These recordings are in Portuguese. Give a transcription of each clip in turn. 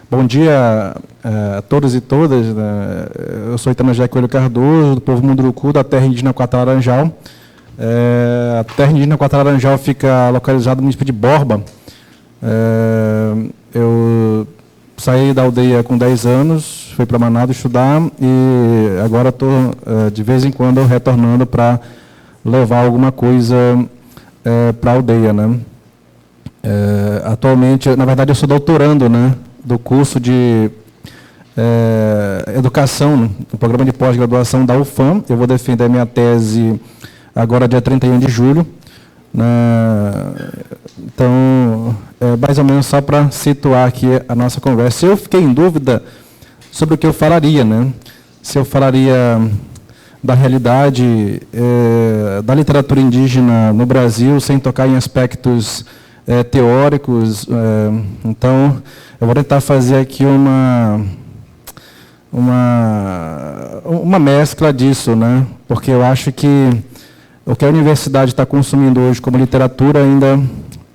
Bom dia a todos e todas. Né? Eu sou Itamajé Coelho Cardoso, do povo Munduruku, da terra indígena Quatá-Laranjal. A terra indígena Quatá-Laranjal fica localizada no município de Borba. Eu saí da aldeia com 10 anos, fui para Manaus estudar e agora estou, de vez em quando, retornando para levar alguma coisa para a aldeia. Né? Atualmente, na verdade, eu sou doutorando, né, do curso de educação, no programa de pós-graduação da UFAM. Eu vou defender a minha tese agora, dia 31 de julho. Então, mais ou menos só para situar aqui a nossa conversa. Eu fiquei em dúvida sobre o que eu falaria, né? Se eu falaria da realidade da literatura indígena no Brasil, sem tocar em aspectos teóricos. Então, eu vou tentar fazer aqui uma mescla disso, né? Porque eu acho que o que a universidade está consumindo hoje como literatura ainda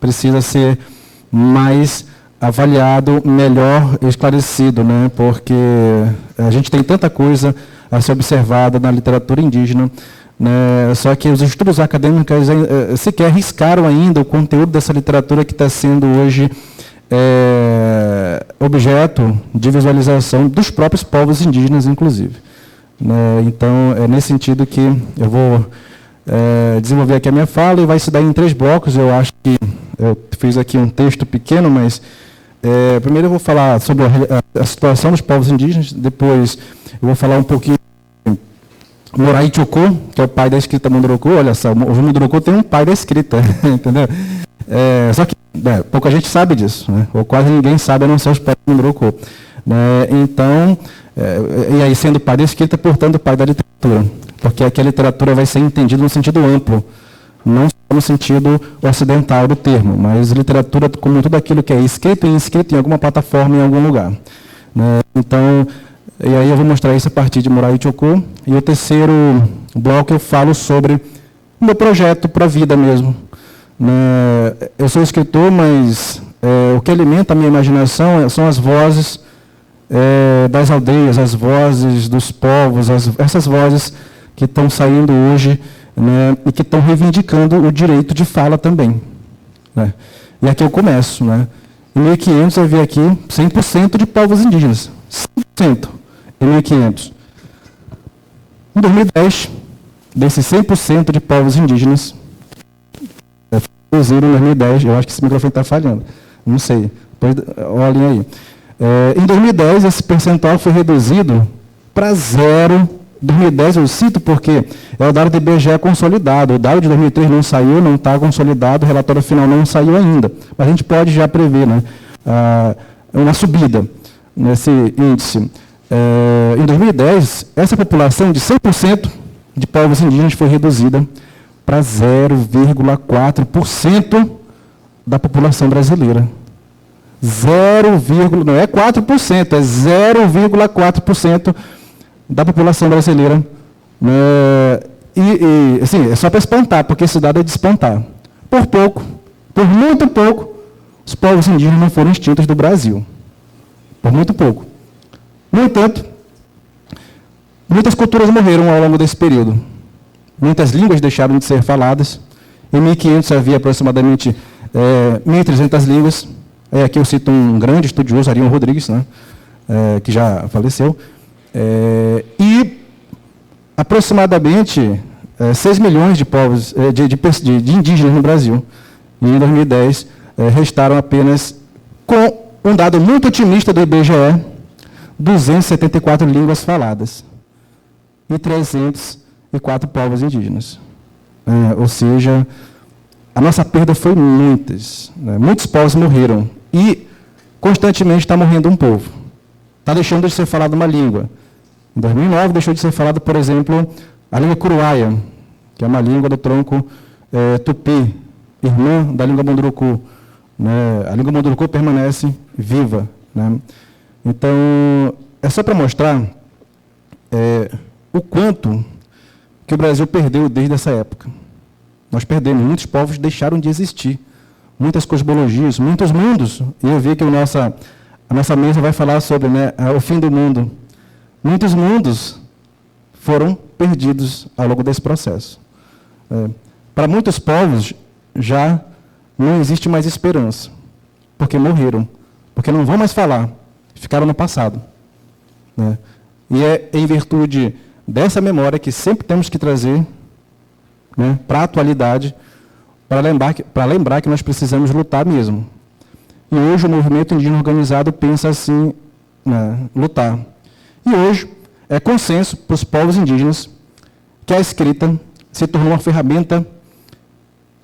precisa ser mais avaliado, melhor esclarecido, né? Porque a gente tem tanta coisa a ser observada na literatura indígena, né? Só que os estudos acadêmicos sequer arriscaram ainda o conteúdo dessa literatura que está sendo hoje objeto de visualização dos próprios povos indígenas, inclusive. Né? Então, é nesse sentido que eu vou desenvolver aqui a minha fala, e vai se dar em 3 blocos. Eu acho que eu fiz aqui um texto pequeno, mas primeiro eu vou falar sobre a situação dos povos indígenas, depois eu vou falar um pouquinho de Morai Chocó, que é o pai da escrita Munduruku. Olha só, o Munduruku tem um pai da escrita, entendeu? Só que pouca gente sabe disso, né? Ou quase ninguém sabe, a não ser os pais do Munduruku. Né? Então, e aí sendo pai da escrita, portanto, pai da literatura. Porque aqui a literatura vai ser entendida no sentido amplo, não só no sentido ocidental do termo, mas literatura como tudo aquilo que é escrito e inscrito em alguma plataforma, em algum lugar. Né? Então, e aí eu vou mostrar isso a partir de Morai Chocó. E o terceiro bloco eu falo sobre o meu projeto para a vida mesmo. Né? Eu sou escritor, mas o que alimenta a minha imaginação são as vozes das aldeias, as vozes dos povos, essas vozes que estão saindo hoje, né, e que estão reivindicando o direito de fala também. Né? E aqui eu começo. Né? Em 1500 eu vi aqui 100% de povos indígenas. 100% em 1500. Em 2010, desses 100% de povos indígenas, reduziram em 2010, eu acho que esse microfone está falhando, não sei, depois olhem aí. Em 2010, esse percentual foi reduzido para 0. 2010 eu cito porque é o dado do IBGE consolidado. O dado de 2003 não saiu, não está consolidado, o relatório final não saiu ainda. Mas a gente pode já prever, né, uma subida nesse índice. Em 2010, essa população de 100% de povos indígenas foi reduzida para 0,4% da população brasileira. 0, não é 4%, é 0,4% da população brasileira. E assim, é só para espantar, porque esse dado é de espantar. Por pouco, por muito pouco, os povos indígenas não foram extintos do Brasil. Por muito pouco. No entanto, muitas culturas morreram ao longo desse período. Muitas línguas deixaram de ser faladas. Em 1500 havia aproximadamente 1.300 línguas. Aqui eu cito um grande estudioso, Ariano Rodrigues, né, que já faleceu. E aproximadamente 6 milhões de povos, de indígenas no Brasil. E em 2010 restaram apenas, com um dado muito otimista do IBGE, 274 línguas faladas e 304 povos indígenas. Ou seja, a nossa perda foi muitas. Né? Muitos povos morreram e constantemente está morrendo um povo. Está deixando de ser falada uma língua. Em 2009 deixou de ser falada, por exemplo, a língua Curuaia, que é uma língua do tronco Tupi, irmã da língua Munduruku. Né? A língua Munduruku permanece viva. Né? Então, é só para mostrar o quanto que o Brasil perdeu desde essa época. Nós perdemos, muitos povos deixaram de existir, muitas cosmologias, muitos mundos. E eu vi que a nossa mesa vai falar sobre, né, o fim do mundo. Muitos mundos foram perdidos ao longo desse processo. Para muitos povos, já não existe mais esperança, porque morreram, porque não vão mais falar, ficaram no passado. Né? E é em virtude dessa memória que sempre temos que trazer, né, para a atualidade, para lembrar que nós precisamos lutar mesmo. E hoje o movimento indígena organizado pensa assim, né, lutar. E hoje é consenso para os povos indígenas que a escrita se tornou uma ferramenta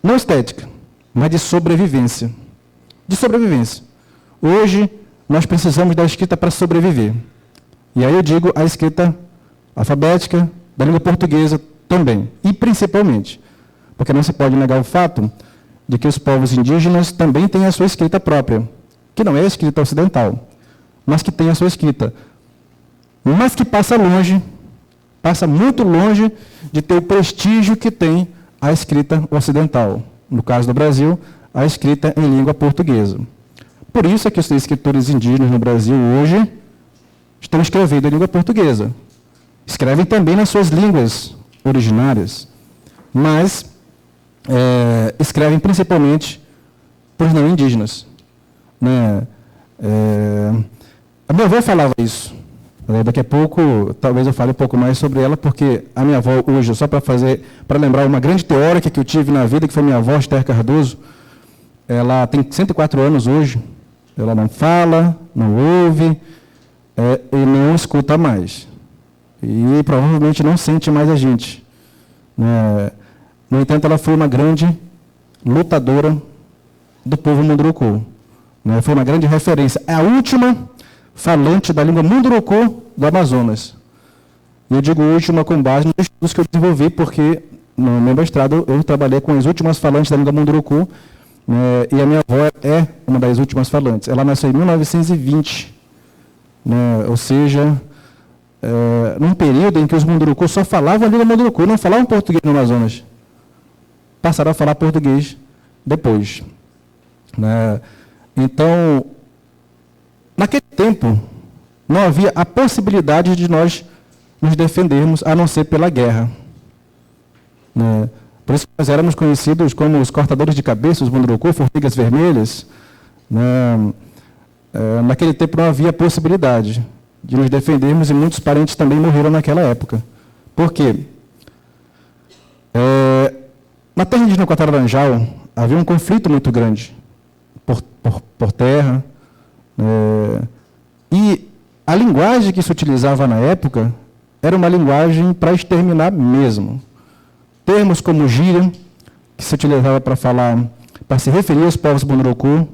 não estética, mas de sobrevivência. De sobrevivência. Hoje nós precisamos da escrita para sobreviver. E aí eu digo a escrita alfabética da língua portuguesa também, e principalmente, porque não se pode negar o fato de que os povos indígenas também têm a sua escrita própria, que não é a escrita ocidental, mas que tem a sua escrita, mas que passa longe, passa muito longe de ter o prestígio que tem a escrita ocidental. No caso do Brasil, a escrita em língua portuguesa. Por isso é que os escritores indígenas no Brasil hoje estão escrevendo em língua portuguesa. Escrevem também nas suas línguas originárias, mas escrevem principalmente para os não indígenas. Né? A minha avó falava isso. Daqui a pouco, talvez eu fale um pouco mais sobre ela, porque a minha avó hoje, só para lembrar uma grande teórica que eu tive na vida, que foi minha avó, Esther Cardoso, ela tem 104 anos hoje, ela não fala, não ouve e não escuta mais. E provavelmente não sente mais a gente. No entanto, ela foi uma grande lutadora do povo Munduruku. Foi uma grande referência. É a última falante da língua Munduruku do Amazonas. E eu digo última com base nos estudos que eu desenvolvi, porque no meu mestrado eu trabalhei com as últimas falantes da língua Munduruku, e a minha avó é uma das últimas falantes. Ela nasceu em 1920, ou seja, num período em que os Munduruku só falavam a língua Munduruku, não falavam português no Amazonas. Passaram a falar português depois. Então, naquele tempo, não havia a possibilidade de nós nos defendermos, a não ser pela guerra. Por isso que nós éramos conhecidos como os cortadores de cabeça, os Munduruku, formigas vermelhas. Naquele tempo não havia possibilidade de nos defendermos e muitos parentes também morreram naquela época. Por quê? Na terra indígena Quatararanjal havia um conflito muito grande por terra. E a linguagem que se utilizava na época era uma linguagem para exterminar mesmo. Termos como gíria, que se utilizava para falar, para se referir aos povos Munduruku,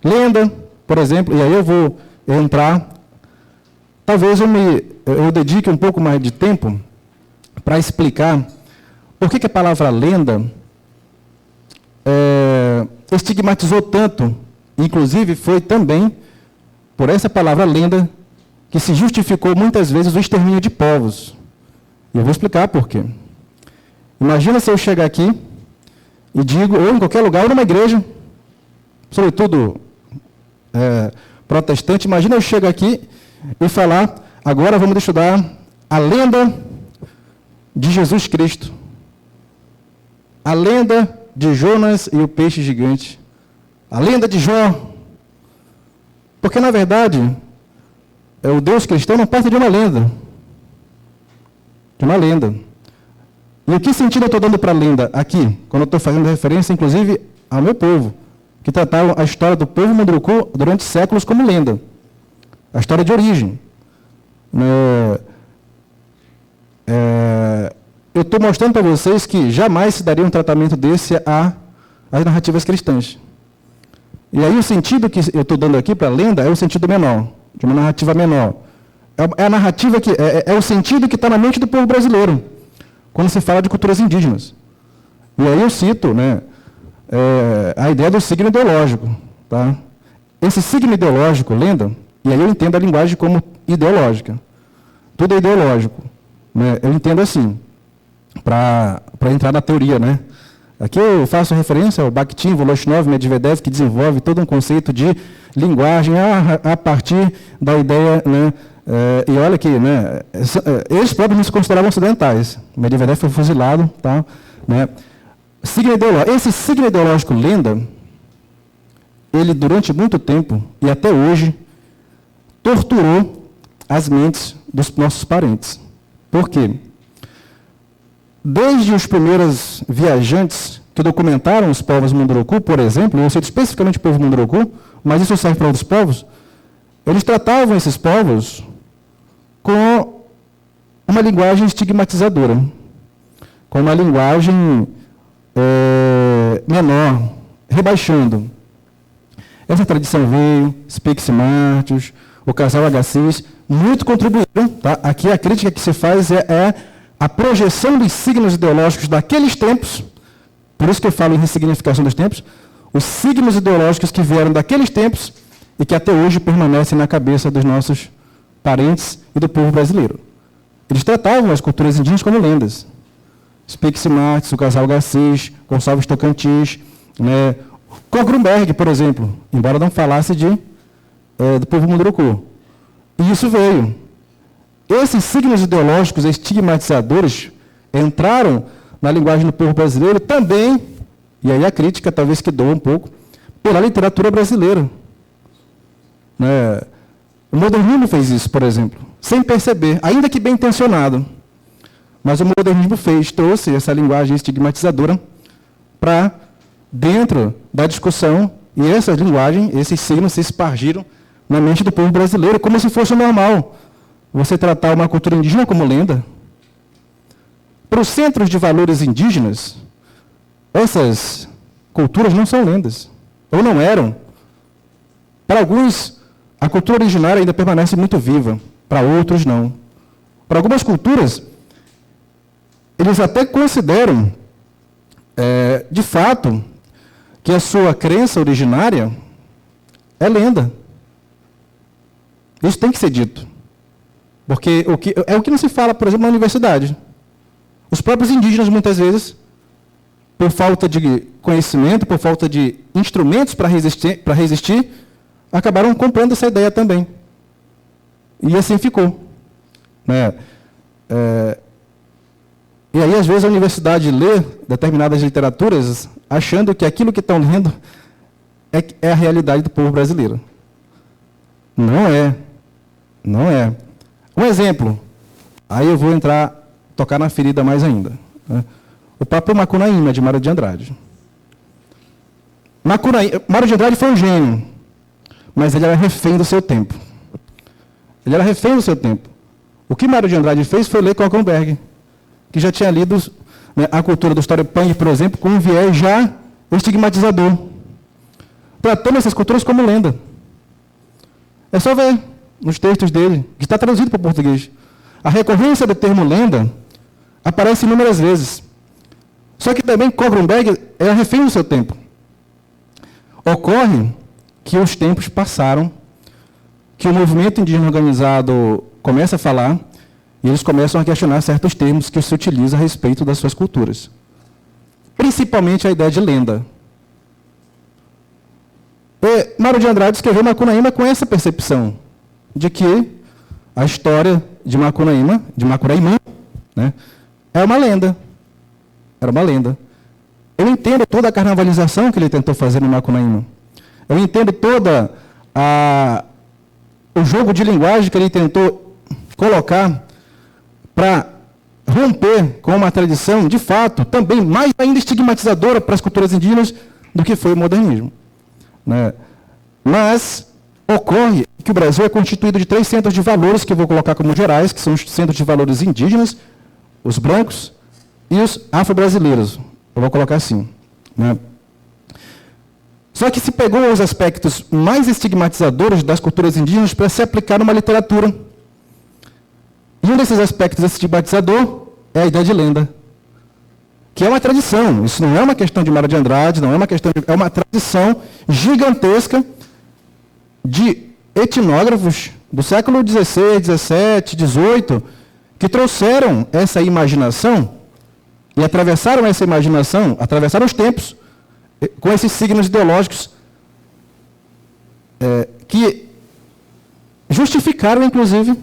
lenda, por exemplo, e aí eu vou entrar, talvez eu dedique um pouco mais de tempo para explicar por que a palavra lenda estigmatizou tanto, inclusive foi também por essa palavra lenda que se justificou muitas vezes o extermínio de povos. E eu vou explicar por quê. Imagina se eu chegar aqui e digo, ou em qualquer lugar, ou numa igreja, sobretudo protestante, imagina eu chegar aqui e falar, agora vamos estudar a lenda de Jesus Cristo. A lenda de Jonas e o peixe gigante. A lenda de Jó. Porque, na verdade, o Deus cristão não passa de uma lenda. De uma lenda. E que sentido eu estou dando para a lenda aqui? Quando eu estou fazendo referência, inclusive, ao meu povo, que trataram a história do povo Munduruku durante séculos como lenda. A história de origem. Eu estou mostrando para vocês que jamais se daria um tratamento desse às narrativas cristãs. E aí o sentido que eu estou dando aqui para a lenda é o sentido menor, de uma narrativa menor. É a narrativa que é o sentido que está na mente do povo brasileiro, quando se fala de culturas indígenas. E aí eu cito, a ideia do signo ideológico. Tá? Esse signo ideológico, lenda, e aí eu entendo a linguagem como ideológica. Tudo é ideológico. Eu entendo assim, para entrar na teoria, Aqui eu faço referência ao Bakhtin, Voloshinov, Medvedev, que desenvolve todo um conceito de linguagem a partir da ideia, né, e olha aqui, né, eles próprios não se consideravam ocidentais. Medvedev foi fuzilado, tá, né. Esse signo ideológico lenda, ele durante muito tempo, e até hoje, torturou as mentes dos nossos parentes. Por quê? Desde os primeiros viajantes que documentaram os povos Munduruku, por exemplo, eu cito especificamente o povo Munduruku, mas isso serve para outros povos, eles tratavam esses povos com uma linguagem estigmatizadora, com uma linguagem menor, rebaixando. Essa tradição veio, Spix Martius, o casal Agassiz, muito contribuíram. Tá? Aqui a crítica que se faz é a projeção dos signos ideológicos daqueles tempos, por isso que eu falo em ressignificação dos tempos, os signos ideológicos que vieram daqueles tempos e que até hoje permanecem na cabeça dos nossos parentes e do povo brasileiro. Eles tratavam as culturas indígenas como lendas. Spix Martius, o casal Agassiz, Gonçalves Tocantins, né, Grunberg, por exemplo, embora não falasse do povo Munduruku. E isso veio. Esses signos ideológicos estigmatizadores entraram na linguagem do povo brasileiro também, e aí a crítica talvez que doa um pouco, pela literatura brasileira. Né? O modernismo fez isso, por exemplo, sem perceber, ainda que bem intencionado. Mas o modernismo trouxe essa linguagem estigmatizadora para dentro da discussão, e essa linguagem, esses signos se espargiram na mente do povo brasileiro, como se fosse normal você tratar uma cultura indígena como lenda. Para os centros de valores indígenas, essas culturas não são lendas, ou não eram. Para alguns, a cultura originária ainda permanece muito viva, para outros não. Para algumas culturas, eles até consideram, de fato, que a sua crença originária é lenda. Isso tem que ser dito. Porque é o que não se fala, por exemplo, na universidade. Os próprios indígenas, muitas vezes, por falta de conhecimento, por falta de instrumentos para resistir, acabaram comprando essa ideia também. E assim ficou. Né? E aí, às vezes, a universidade lê determinadas literaturas achando que aquilo que estão lendo é a realidade do povo brasileiro. Não é. Não é. Um exemplo. Aí eu vou tocar na ferida mais ainda. Né? O próprio Macunaíma, de Mário de Andrade. Mário de Andrade foi um gênio, mas ele era refém do seu tempo. Ele era refém do seu tempo. O que Mário de Andrade fez foi ler Kockenberg, que já tinha lido, né, a cultura do Storypunk, por exemplo, com um viés já estigmatizador, tratando essas culturas como lenda. É só ver nos textos dele, que está traduzido para o português. A recorrência do termo lenda aparece inúmeras vezes. Só que também Grunberg era refém do seu tempo. Ocorre que os tempos passaram, que o movimento indígena organizado começa a falar, e eles começam a questionar certos termos que se utiliza a respeito das suas culturas. Principalmente a ideia de lenda. E Mário de Andrade escreveu Macunaíma com essa percepção de que a história de Macuraíma, né, é uma lenda. Era uma lenda. Eu entendo toda a carnavalização que ele tentou fazer no Macunaíma. Eu entendo toda o jogo de linguagem que ele tentou colocar para romper com uma tradição, de fato, também mais ainda estigmatizadora para as culturas indígenas do que foi o modernismo. Né? Mas ocorre que o Brasil é constituído de 3 centros de valores, que eu vou colocar como gerais, que são os centros de valores indígenas, os brancos e os afro-brasileiros. Eu vou colocar assim. Né? Só que se pegou os aspectos mais estigmatizadores das culturas indígenas para se aplicar numa literatura. E um desses aspectos estigmatizador é a ideia de lenda, que é uma tradição. Isso não é uma questão de Mário de Andrade, não é uma questão é uma tradição gigantesca de etnógrafos do século XVI, XVII, XVIII, que trouxeram essa imaginação E atravessaram essa imaginação, atravessaram os tempos, com esses signos ideológicos que justificaram, inclusive,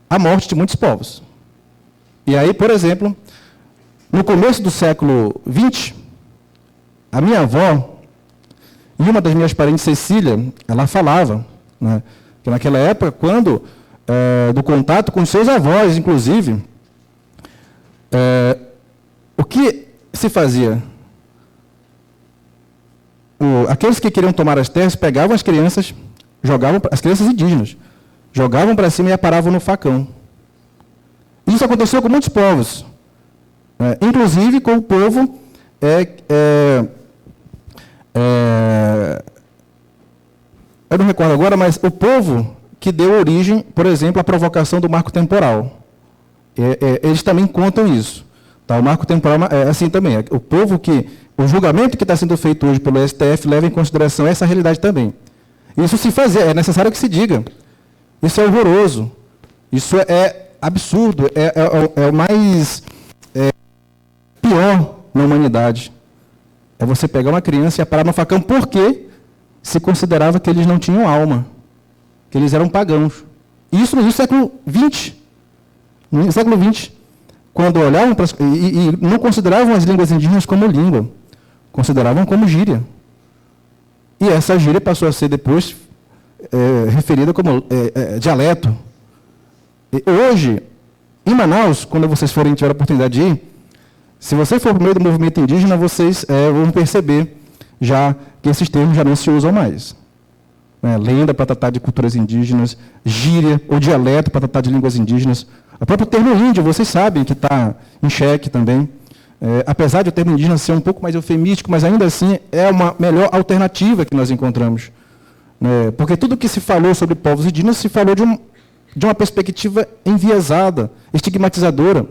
a morte de muitos povos. E aí, por exemplo, no começo do século XX, a minha avó, e uma das minhas parentes, Cecília, ela falava, né, que naquela época, quando, do contato com seus avós, inclusive, o que se fazia? Aqueles que queriam tomar as terras pegavam as crianças, jogavam, as crianças indígenas, jogavam para cima e aparavam no facão. Isso aconteceu com muitos povos, inclusive com o povo eu não recordo agora, mas o povo que deu origem, por exemplo, à provocação do marco temporal. Eles também contam isso. Tá? O marco temporal é assim também. O povo o julgamento que está sendo feito hoje pelo STF leva em consideração essa realidade também. Isso se fazer, é necessário que se diga. Isso é horroroso. Isso é absurdo. É o mais pior na humanidade. É você pegar uma criança e aparar no facão porque se considerava que eles não tinham alma, que eles eram pagãos. Isso no século XX. No século XX, quando olhavam para e não consideravam as línguas indígenas como língua, consideravam como gíria. E essa gíria passou a ser depois referida como dialeto. E hoje, em Manaus, quando vocês tiver a oportunidade de ir, se você for por meio do movimento indígena, vocês vão perceber já que esses termos já não se usam mais. Lenda para tratar de culturas indígenas, gíria ou dialeto para tratar de línguas indígenas. O próprio termo índio, vocês sabem que está em xeque também. Apesar de o termo indígena ser um pouco mais eufemístico, mas ainda assim é uma melhor alternativa que nós encontramos. Porque tudo que se falou sobre povos indígenas se falou de uma perspectiva enviesada, estigmatizadora.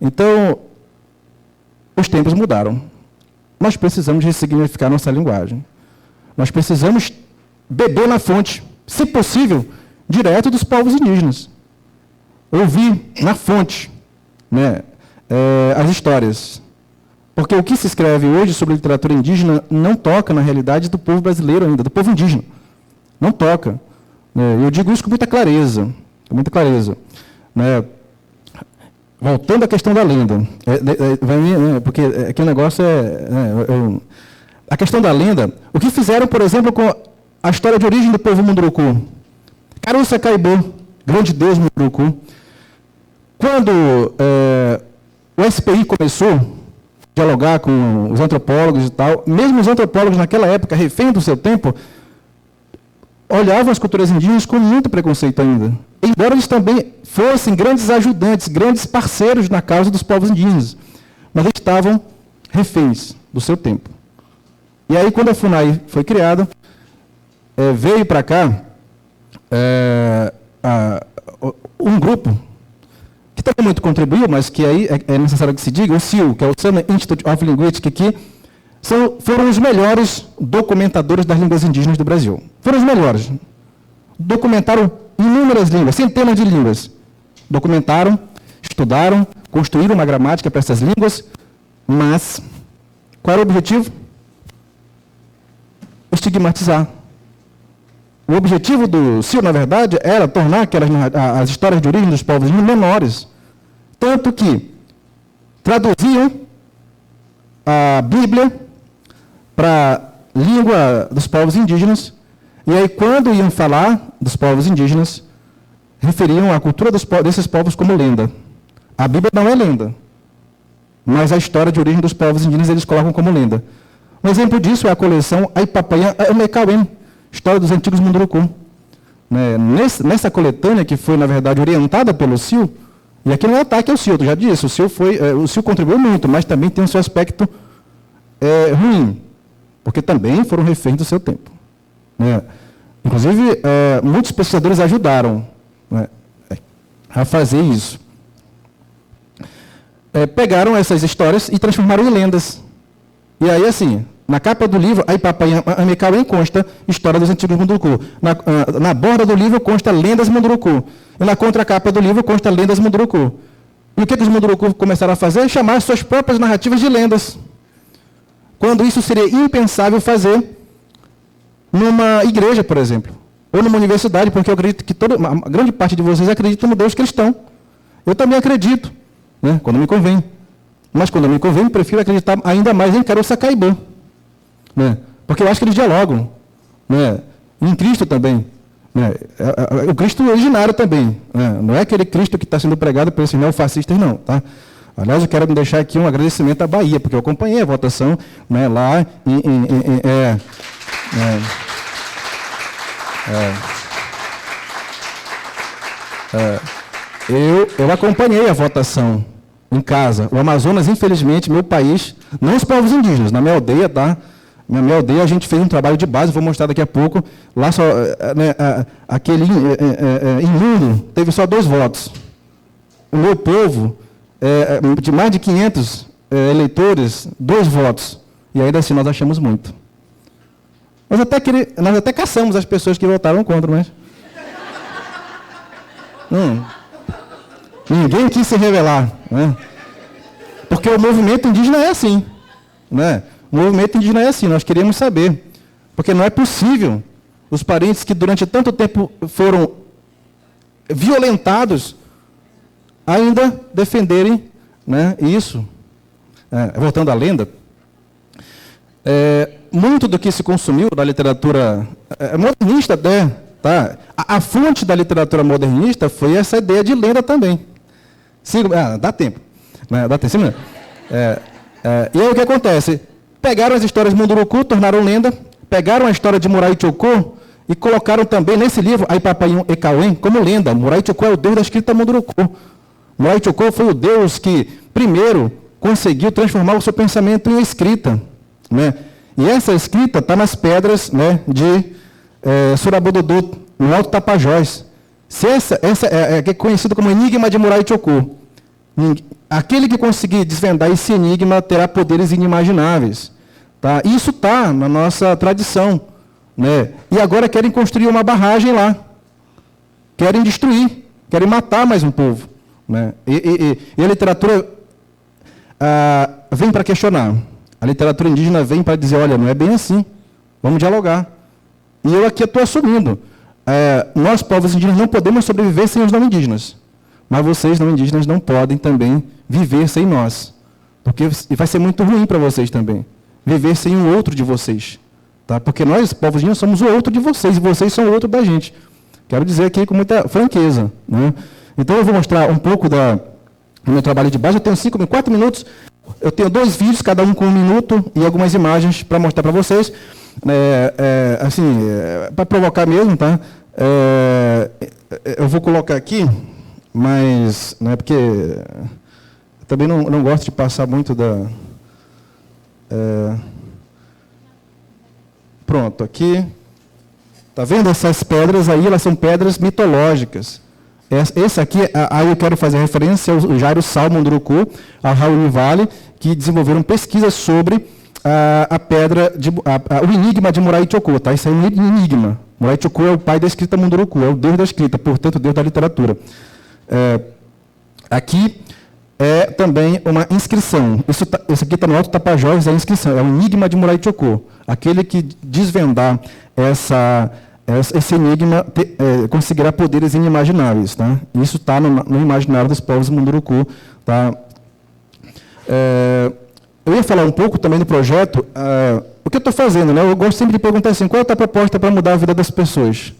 Então, os tempos mudaram. Nós precisamos ressignificar nossa linguagem. Nós precisamos beber na fonte, se possível, direto dos povos indígenas. Ouvir na fonte as histórias. Porque o que se escreve hoje sobre literatura indígena não toca na realidade do povo brasileiro ainda, do povo indígena. Não toca. Eu digo isso com muita clareza. Com muita clareza. Voltando à questão da lenda. Porque aqui o negócio a questão da lenda, o que fizeram, por exemplo, com a história de origem do povo Munduruku. Caruça Caibô, grande deus Munduruku. Quando o SPI começou a dialogar com os antropólogos e tal, mesmo os antropólogos naquela época, refém do seu tempo, olhavam as culturas indígenas com muito preconceito ainda. Embora eles também fossem grandes ajudantes, grandes parceiros na causa dos povos indígenas. Mas eles estavam reféns do seu tempo. E aí, quando a FUNAI foi criada, veio para cá um grupo que também muito contribuiu, mas que aí é necessário que se diga, o CIL, que é o Summer Institute of Linguistics, que foram os melhores documentadores das línguas indígenas do Brasil. Foram os melhores. Documentaram inúmeras línguas, centenas de línguas. Documentaram, estudaram, construíram uma gramática para essas línguas, mas qual era o objetivo? Estigmatizar. O objetivo do CIL, na verdade, era tornar as histórias de origem dos povos indígenas menores. Tanto que traduziam a Bíblia para a língua dos povos indígenas, e aí, quando iam falar dos povos indígenas, referiam a cultura desses povos como lenda. A Bíblia não é lenda, mas a história de origem dos povos indígenas eles colocam como lenda. Um exemplo disso é a coleção Aipapayan Amekauem, História dos Antigos Munduruku. Nessa coletânea, que foi, na verdade, orientada pelo CIL, e aqui não é ataque ao CIL, eu já disse, o CIL contribuiu muito, mas também tem o seu aspecto ruim, porque também foram reféns do seu tempo. Inclusive, muitos pesquisadores ajudaram a fazer isso. Pegaram essas histórias e transformaram em lendas. E aí, assim, na capa do livro, Aipapayan Amekauem consta História dos Antigos Munduruku. Na borda do livro consta Lendas Munduruku. E na contracapa do livro consta Lendas Munduruku. E o que os Munduruku começaram a fazer? Chamar suas próprias narrativas de lendas. Quando isso seria impensável fazer numa igreja, por exemplo, ou numa universidade, porque eu acredito que a grande parte de vocês acredita no Deus cristão. Eu também acredito, né, quando me convém. Mas quando me convém, eu prefiro acreditar ainda mais em Carol Sacaibã, né, porque eu acho que eles dialogam, né, em Cristo também. Né, o Cristo originário também. Né, não é aquele Cristo que está sendo pregado por esses neofascistas, não. Tá? Aliás, eu quero deixar aqui um agradecimento à Bahia, porque eu acompanhei a votação, né, lá eu acompanhei a votação em casa. O Amazonas, infelizmente, meu país, não os povos indígenas, na minha aldeia, tá? Na minha aldeia a gente fez um trabalho de base, vou mostrar daqui a pouco. Lá só, aquele imundo teve só 2 votos. O meu povo, de mais de 500 eleitores, 2 votos. E ainda assim nós achamos muito. Nós até caçamos as pessoas que votaram contra, mas... Ninguém quis se revelar. Né? Porque o movimento indígena é assim. Né? O movimento indígena é assim, nós queremos saber. Porque não é possível os parentes que durante tanto tempo foram violentados ainda defenderem, né, isso. Voltando à lenda, muito do que se consumiu da literatura modernista até, tá? A fonte da literatura modernista foi essa ideia de lenda também. Dá tempo. Né? Dá tempo. E aí o que acontece? Pegaram as histórias de Munduruku, tornaram lenda, pegaram a história de Murai Chocó e colocaram também nesse livro, Aipapayum e Cauém, como lenda. Murai Chocó é o deus da escrita Munduruku. Murai Chocó foi o deus que, primeiro, conseguiu transformar o seu pensamento em escrita. Né? E essa escrita está nas pedras, né, de Surabodudu, no Alto Tapajós. Essa é conhecido como Enigma de Murai Chocó. Aquele que conseguir desvendar esse enigma terá poderes inimagináveis. Tá? Isso está na nossa tradição. Né? E agora querem construir uma barragem lá. Querem destruir, querem matar mais um povo. Né? E a literatura vem para questionar. A literatura indígena vem para dizer, olha, não é bem assim. Vamos dialogar. E eu aqui estou assumindo. Nós, povos indígenas, não podemos sobreviver sem os não indígenas. Mas vocês, não indígenas, não podem também viver sem nós. Porque vai ser muito ruim para vocês também. Viver sem o outro de vocês. Tá? Porque nós, povos indígenas, somos o outro de vocês, e vocês são o outro da gente. Quero dizer aqui com muita franqueza. Né? Então, eu vou mostrar um pouco do meu trabalho de base. Eu tenho 4 minutos. Eu tenho 2 vídeos, cada um com 1 minuto, e algumas imagens para mostrar para vocês. Para provocar mesmo, tá? Eu vou colocar aqui, mas, né, porque eu também não gosto de passar muito da... Pronto, aqui. Está vendo essas pedras aí? Elas são pedras mitológicas. Esse aqui, aí eu quero fazer referência ao Jairo Sal Munduruku, ao Raul Vale, que desenvolveram pesquisas sobre a pedra, o enigma de Murai Chocó. Tá? Isso é um enigma. Murai Chocó é o pai da escrita Munduruku, é o deus da escrita, portanto, o deus da literatura. Aqui é também uma inscrição. Isso aqui está no Alto Tapajós, é a inscrição, é o enigma de Murai Chocó. Aquele que desvendar esse enigma conseguirá poderes inimagináveis. Tá? Isso está no imaginário dos povos Munduruku. Tá? Eu ia falar um pouco também do projeto. O que eu estou fazendo? Né? Eu gosto sempre de perguntar assim, qual é a tua proposta para mudar a vida das pessoas?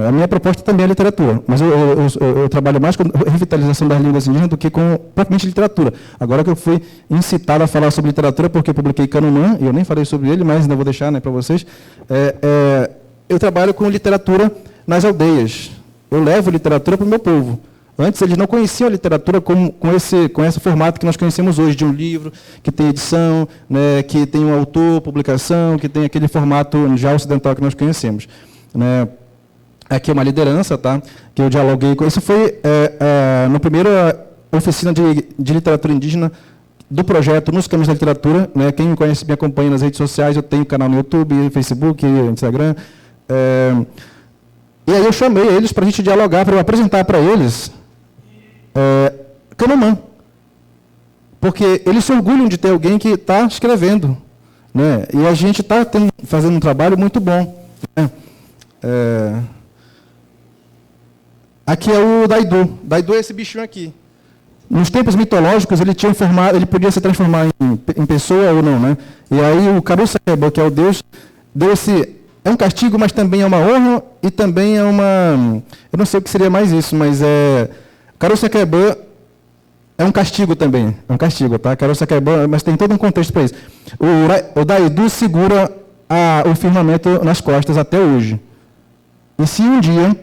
A minha proposta também é literatura, mas eu trabalho mais com revitalização das línguas indígenas do que com propriamente literatura. Agora que eu fui incitado a falar sobre literatura, porque eu publiquei Canumã, e eu nem falei sobre ele, mas ainda vou deixar, né, para vocês, eu trabalho com literatura nas aldeias. Eu levo literatura para o meu povo. Antes eles não conheciam a literatura com esse formato que nós conhecemos hoje, de um livro, que tem edição, né, que tem um autor, publicação, que tem aquele formato já ocidental que nós conhecemos. Né. Aqui é uma liderança, tá? Que eu dialoguei com... Isso foi na primeira oficina de literatura indígena do projeto Nos Caminhos da Literatura. Né? Quem me conhece, me acompanha nas redes sociais, eu tenho canal no YouTube, Facebook, Instagram. E aí eu chamei eles para a gente dialogar, para eu apresentar para eles Canaã. Porque eles se orgulham de ter alguém que está escrevendo. Né? E a gente está fazendo um trabalho muito bom. Né? Aqui é o Daidu. Daidu é esse bichinho aqui. Nos tempos mitológicos, ele podia se transformar em pessoa ou não. Né? E aí o Caruçaquebã, que é o Deus, deu esse... É um castigo, mas também é uma honra e também é uma... Eu não sei o que seria mais isso, mas Caruçaquebã é um castigo também. É um castigo, tá? Caruçaquebã, mas tem todo um contexto para isso. O Daidu segura o firmamento nas costas até hoje. E se um dia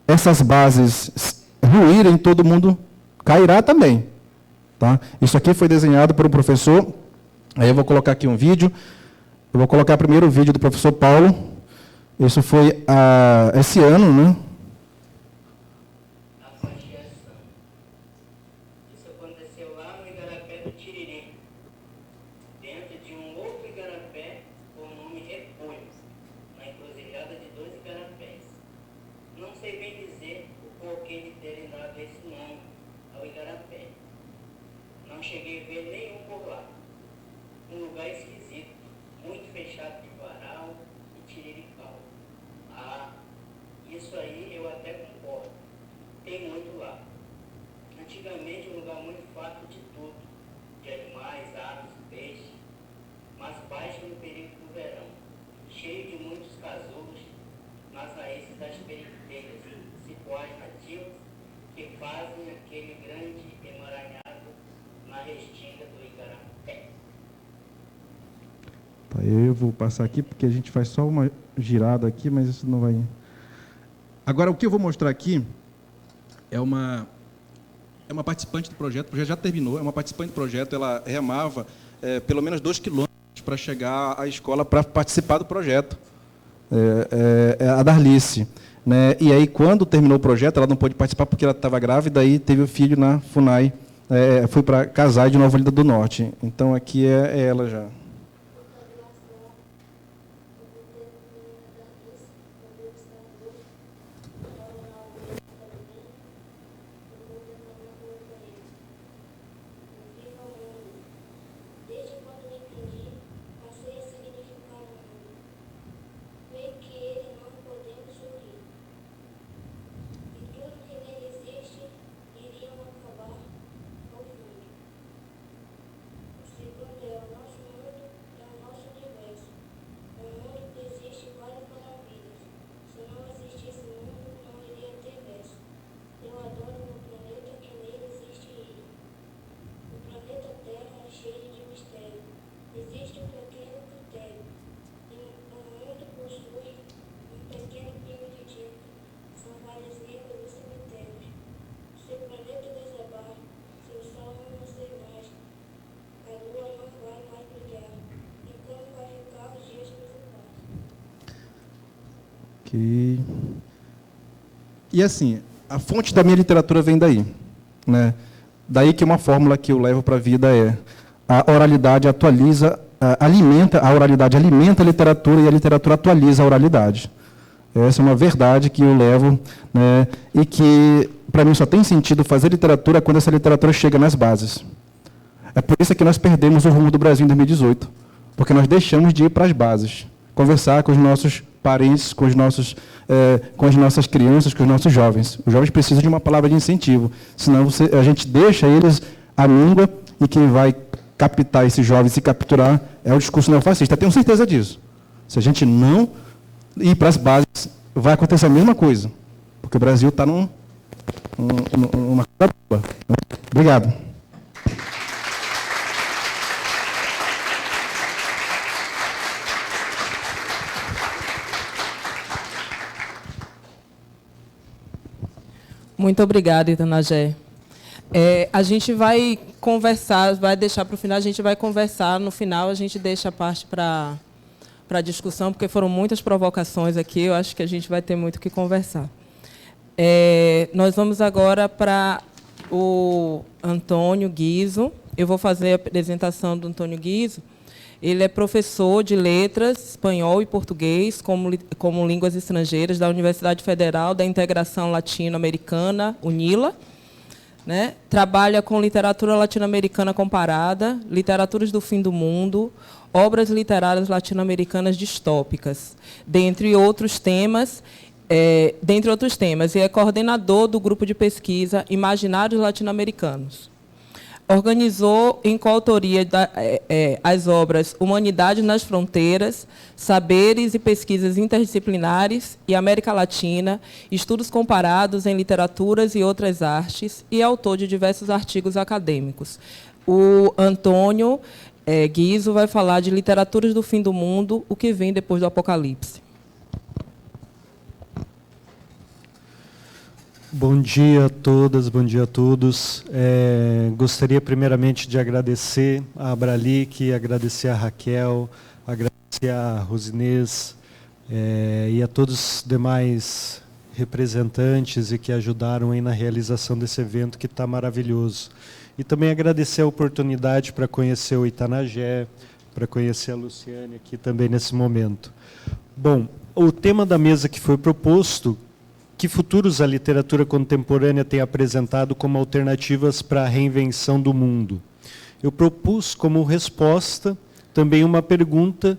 essas bases ruírem, todo mundo cairá também. Tá? Isso aqui foi desenhado por um professor. Aí eu vou colocar aqui um vídeo. Eu vou colocar primeiro o vídeo do professor Paulo. Isso foi esse ano, né? Isso aconteceu lá no Igarapé do Tiriri, dentro de um outro igarapé com o nome Repolho, na encruzilhada de 2 igarapés. Não sei bem dizer o porquê de terem dado esse nome ao igarapé. Não cheguei a ver nenhum por lá. Um lugar esquisito, muito fechado de varal e tirirical. Isso aí eu até concordo. Tem muito lá. Antigamente um lugar muito farto de tudo, de animais, aves, peixes, mas baixo no período do verão, cheio de muitos casulos nas raízes das periférias, cipós nativos que fazem aquele grande emaranhado na restinga do igarapé. Tá, eu vou passar aqui porque a gente faz só uma girada aqui, mas isso não vai... Agora, o que eu vou mostrar aqui é uma participante do projeto. O projeto já terminou, é uma participante do projeto. Ela remava pelo menos 2 quilômetros para chegar à escola para participar do projeto. A Darlice. Né? E aí, quando terminou o projeto, ela não pôde participar porque ela estava grávida e teve o filho na FUNAI. Foi para casar de Nova Olinda do Norte. Então, aqui é ela já. E assim, a fonte da minha literatura vem daí. Né? Daí que uma fórmula que eu levo para a vida é: a oralidade alimenta a literatura e a literatura atualiza a oralidade. Essa é uma verdade que eu levo, né? E que, para mim, só tem sentido fazer literatura quando essa literatura chega nas bases. É por isso que nós perdemos o rumo do Brasil em 2018, porque nós deixamos de ir para as bases, conversar com os nossos parentes, com as nossas crianças, com os nossos jovens. Os jovens precisam de uma palavra de incentivo, senão a gente deixa eles à míngua e quem vai captar esses jovens e capturar é o discurso neofascista. Eu tenho certeza disso. Se a gente não ir para as bases, vai acontecer a mesma coisa, porque o Brasil está numa boa. Obrigado. Muito obrigada, Itanagé. A gente vai conversar, vai deixar para o final, a gente vai conversar, no final a gente deixa a parte para a discussão, porque foram muitas provocações aqui, eu acho que a gente vai ter muito o que conversar. Nós vamos agora para o Antônio Guizo. Eu vou fazer a apresentação do Antônio Guizo. Ele é professor de letras, espanhol e português como línguas estrangeiras da Universidade Federal da Integração Latino-Americana, UNILA. né? Trabalha com literatura latino-americana comparada, literaturas do fim do mundo, obras literárias latino-americanas distópicas, dentre outros temas, e é coordenador do grupo de pesquisa Imaginários Latino-Americanos. Organizou, em coautoria, as obras Humanidade nas Fronteiras, Saberes e Pesquisas Interdisciplinares e América Latina, Estudos Comparados em Literaturas e Outras Artes, e autor de diversos artigos acadêmicos. O Antônio Guizo vai falar de Literaturas do Fim do Mundo, o que vem depois do Apocalipse. Bom dia a todas, bom dia a todos. Gostaria primeiramente de agradecer a Abralic, agradecer a Raquel, agradecer a Rosinês e a todos os demais representantes e que ajudaram aí na realização desse evento que está maravilhoso. E também agradecer a oportunidade para conhecer o Itanagé, para conhecer a Luciane aqui também nesse momento. Bom, o tema da mesa que foi proposto: que futuros a literatura contemporânea tem apresentado como alternativas para a reinvenção do mundo? Eu propus como resposta também uma pergunta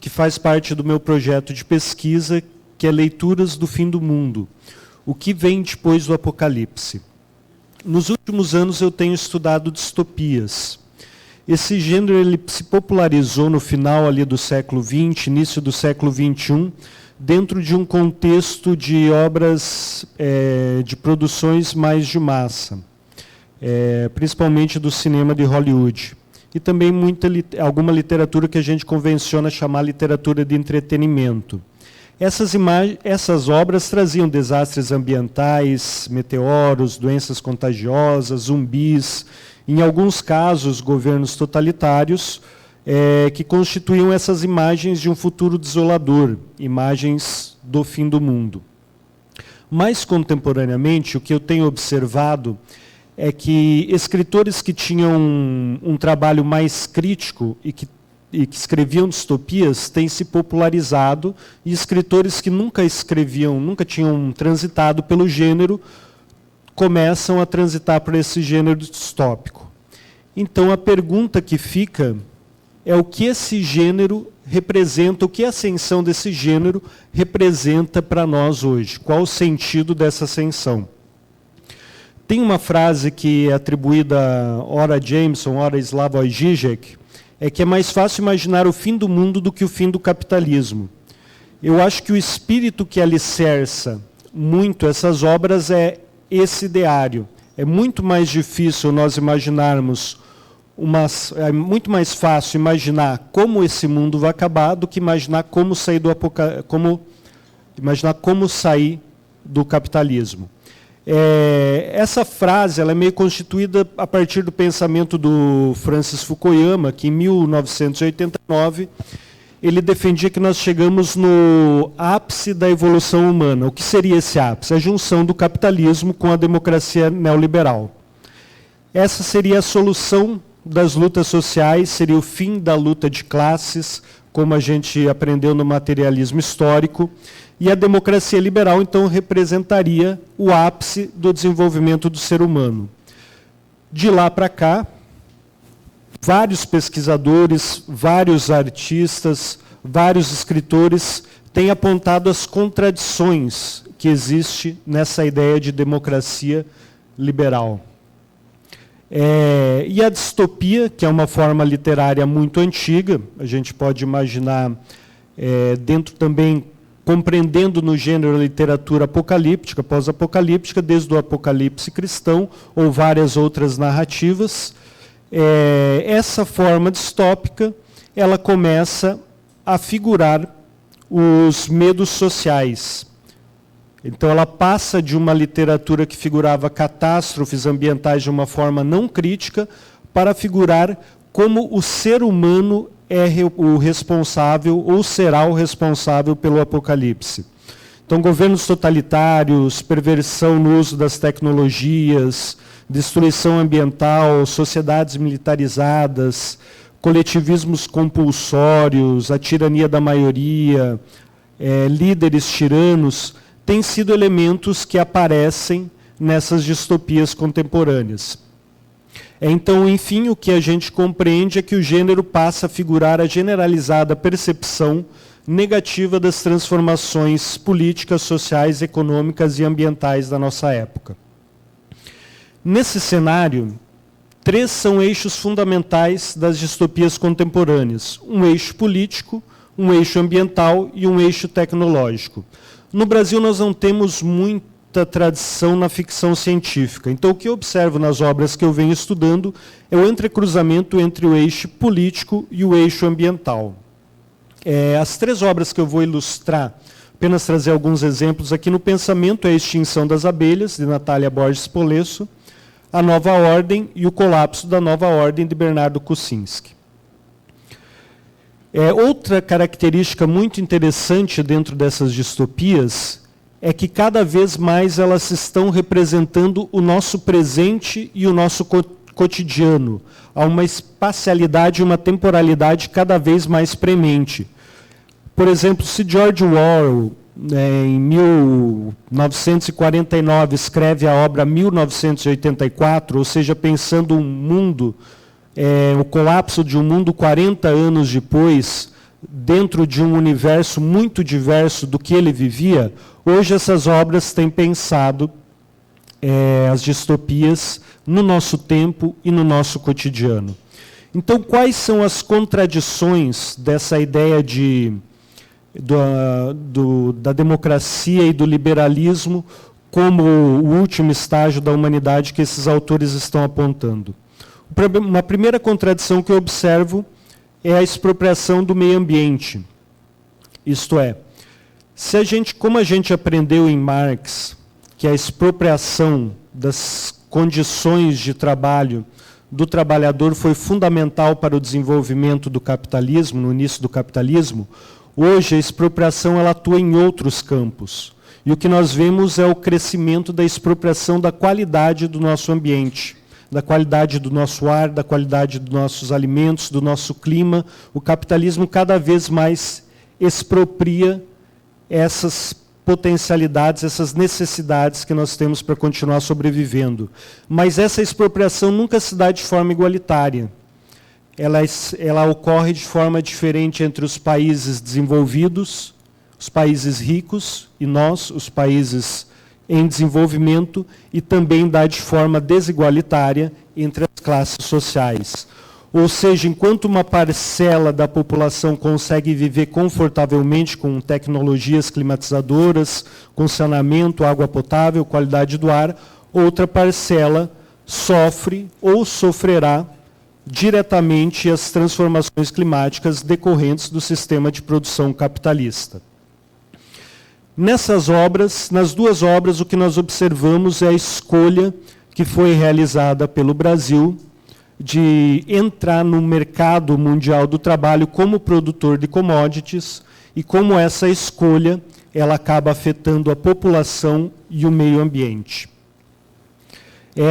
que faz parte do meu projeto de pesquisa, que é Leituras do Fim do Mundo. O que vem depois do Apocalipse? Nos últimos anos eu tenho estudado distopias. Esse gênero ele se popularizou no final ali do século XX, início do século XXI, dentro de um contexto de obras de produções mais de massa, principalmente do cinema de Hollywood. E também alguma literatura que a gente convenciona chamar literatura de entretenimento. Essas obras traziam desastres ambientais, meteoros, doenças contagiosas, zumbis, em alguns casos, governos totalitários, que constituíam essas imagens de um futuro desolador, imagens do fim do mundo. Mais contemporaneamente, o que eu tenho observado é que escritores que tinham um trabalho mais crítico e que escreviam distopias têm se popularizado, e escritores que nunca tinham transitado pelo gênero, começam a transitar por esse gênero distópico. Então, a pergunta que fica é o que esse gênero representa, o que a ascensão desse gênero representa para nós hoje. Qual o sentido dessa ascensão? Tem uma frase que é atribuída ora a Jameson, ora a Slavoj Žižek, que é mais fácil imaginar o fim do mundo do que o fim do capitalismo. Eu acho que o espírito que alicerça muito essas obras é esse ideário. É muito mais difícil nós imaginarmos é muito mais fácil imaginar como esse mundo vai acabar do que imaginar como sair do capitalismo. Essa frase ela é meio constituída a partir do pensamento do Francis Fukuyama, que em 1989 ele defendia que nós chegamos no ápice da evolução humana. O que seria esse ápice? A junção do capitalismo com a democracia neoliberal. Essa seria a solução das lutas sociais, seria o fim da luta de classes, como a gente aprendeu no materialismo histórico, e a democracia liberal, então, representaria o ápice do desenvolvimento do ser humano. De lá para cá, vários pesquisadores, vários artistas, vários escritores têm apontado as contradições que existem nessa ideia de democracia liberal. E a distopia, que é uma forma literária muito antiga, a gente pode imaginar dentro também, compreendendo no gênero a literatura apocalíptica, pós-apocalíptica, desde o Apocalipse cristão, ou várias outras narrativas. Essa forma distópica, ela começa a figurar os medos sociais. Então, ela passa de uma literatura que figurava catástrofes ambientais de uma forma não crítica para figurar como o ser humano é o responsável ou será o responsável pelo apocalipse. Então, governos totalitários, perversão no uso das tecnologias, destruição ambiental, sociedades militarizadas, coletivismos compulsórios, a tirania da maioria, líderes tiranos, têm sido elementos que aparecem nessas distopias contemporâneas. Então, enfim, o que a gente compreende é que o gênero passa a figurar a generalizada percepção negativa das transformações políticas, sociais, econômicas e ambientais da nossa época. Nesse cenário, 3 são eixos fundamentais das distopias contemporâneas: um eixo político, um eixo ambiental e um eixo tecnológico. No Brasil, nós não temos muita tradição na ficção científica. Então, o que eu observo nas obras que eu venho estudando é o entrecruzamento entre o eixo político e o eixo ambiental. As 3 obras que eu vou ilustrar, apenas trazer alguns exemplos aqui no pensamento, é A Extinção das Abelhas, de Natália Borges Polesso, A Nova Ordem e O Colapso da Nova Ordem, de Bernardo Kucinski. Outra característica muito interessante dentro dessas distopias é que cada vez mais elas estão representando o nosso presente e o nosso cotidiano. Há uma espacialidade e uma temporalidade cada vez mais premente. Por exemplo, se George Orwell, em 1949, escreve a obra 1984, ou seja, pensando um mundo, o colapso de um mundo 40 anos depois, dentro de um universo muito diverso do que ele vivia, hoje essas obras têm pensado as distopias no nosso tempo e no nosso cotidiano. Então, quais são as contradições dessa ideia da democracia e do liberalismo como o último estágio da humanidade que esses autores estão apontando? Uma primeira contradição que eu observo é a expropriação do meio ambiente. Isto é, como a gente aprendeu em Marx, que a expropriação das condições de trabalho do trabalhador foi fundamental para o desenvolvimento do capitalismo, no início do capitalismo, hoje a expropriação ela atua em outros campos. E o que nós vemos é o crescimento da expropriação da qualidade do nosso ambiente, da qualidade do nosso ar, da qualidade dos nossos alimentos, do nosso clima. O capitalismo cada vez mais expropria essas potencialidades, essas necessidades que nós temos para continuar sobrevivendo. Mas essa expropriação nunca se dá de forma igualitária. Ela ocorre de forma diferente entre os países desenvolvidos, os países ricos, e nós, os países em desenvolvimento, e também dá de forma desigualitária entre as classes sociais. Ou seja, enquanto uma parcela da população consegue viver confortavelmente com tecnologias climatizadoras, com saneamento, água potável, qualidade do ar, outra parcela sofre ou sofrerá diretamente as transformações climáticas decorrentes do sistema de produção capitalista. Nessas obras, nas 2 obras, o que nós observamos é a escolha que foi realizada pelo Brasil de entrar no mercado mundial do trabalho como produtor de commodities e como essa escolha ela acaba afetando a população e o meio ambiente.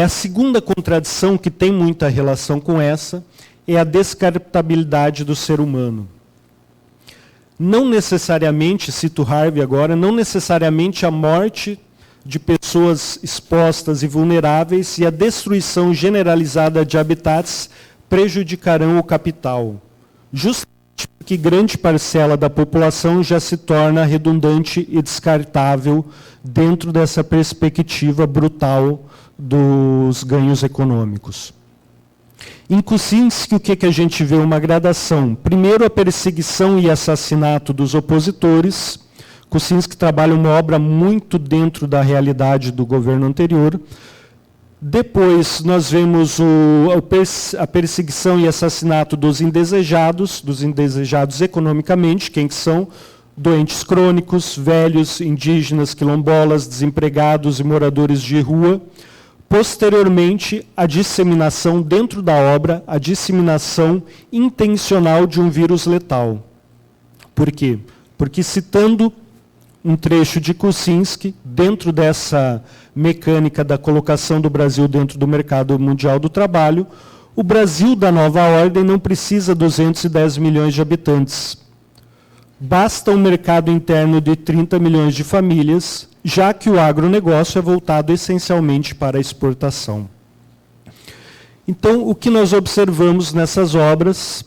A segunda contradição, que tem muita relação com essa, é a descartabilidade do ser humano. Não necessariamente, cito Harvey agora, não necessariamente a morte de pessoas expostas e vulneráveis e a destruição generalizada de habitats prejudicarão o capital. Justamente porque grande parcela da população já se torna redundante e descartável dentro dessa perspectiva brutal dos ganhos econômicos. Em Kucinski, o que a gente vê? Uma gradação. Primeiro, a perseguição e assassinato dos opositores. Kucinski trabalha uma obra muito dentro da realidade do governo anterior. Depois, nós vemos a perseguição e assassinato dos indesejados economicamente, quem que são? Doentes crônicos, velhos, indígenas, quilombolas, desempregados e moradores de rua. Posteriormente, a disseminação dentro da obra, a disseminação intencional de um vírus letal. Por quê? Porque, citando um trecho de Kucinski, dentro dessa mecânica da colocação do Brasil dentro do mercado mundial do trabalho, o Brasil da nova ordem não precisa 210 milhões de habitantes. basta um mercado interno de 30 milhões de famílias, já que o agronegócio é voltado essencialmente para a exportação. Então, o que nós observamos nessas obras,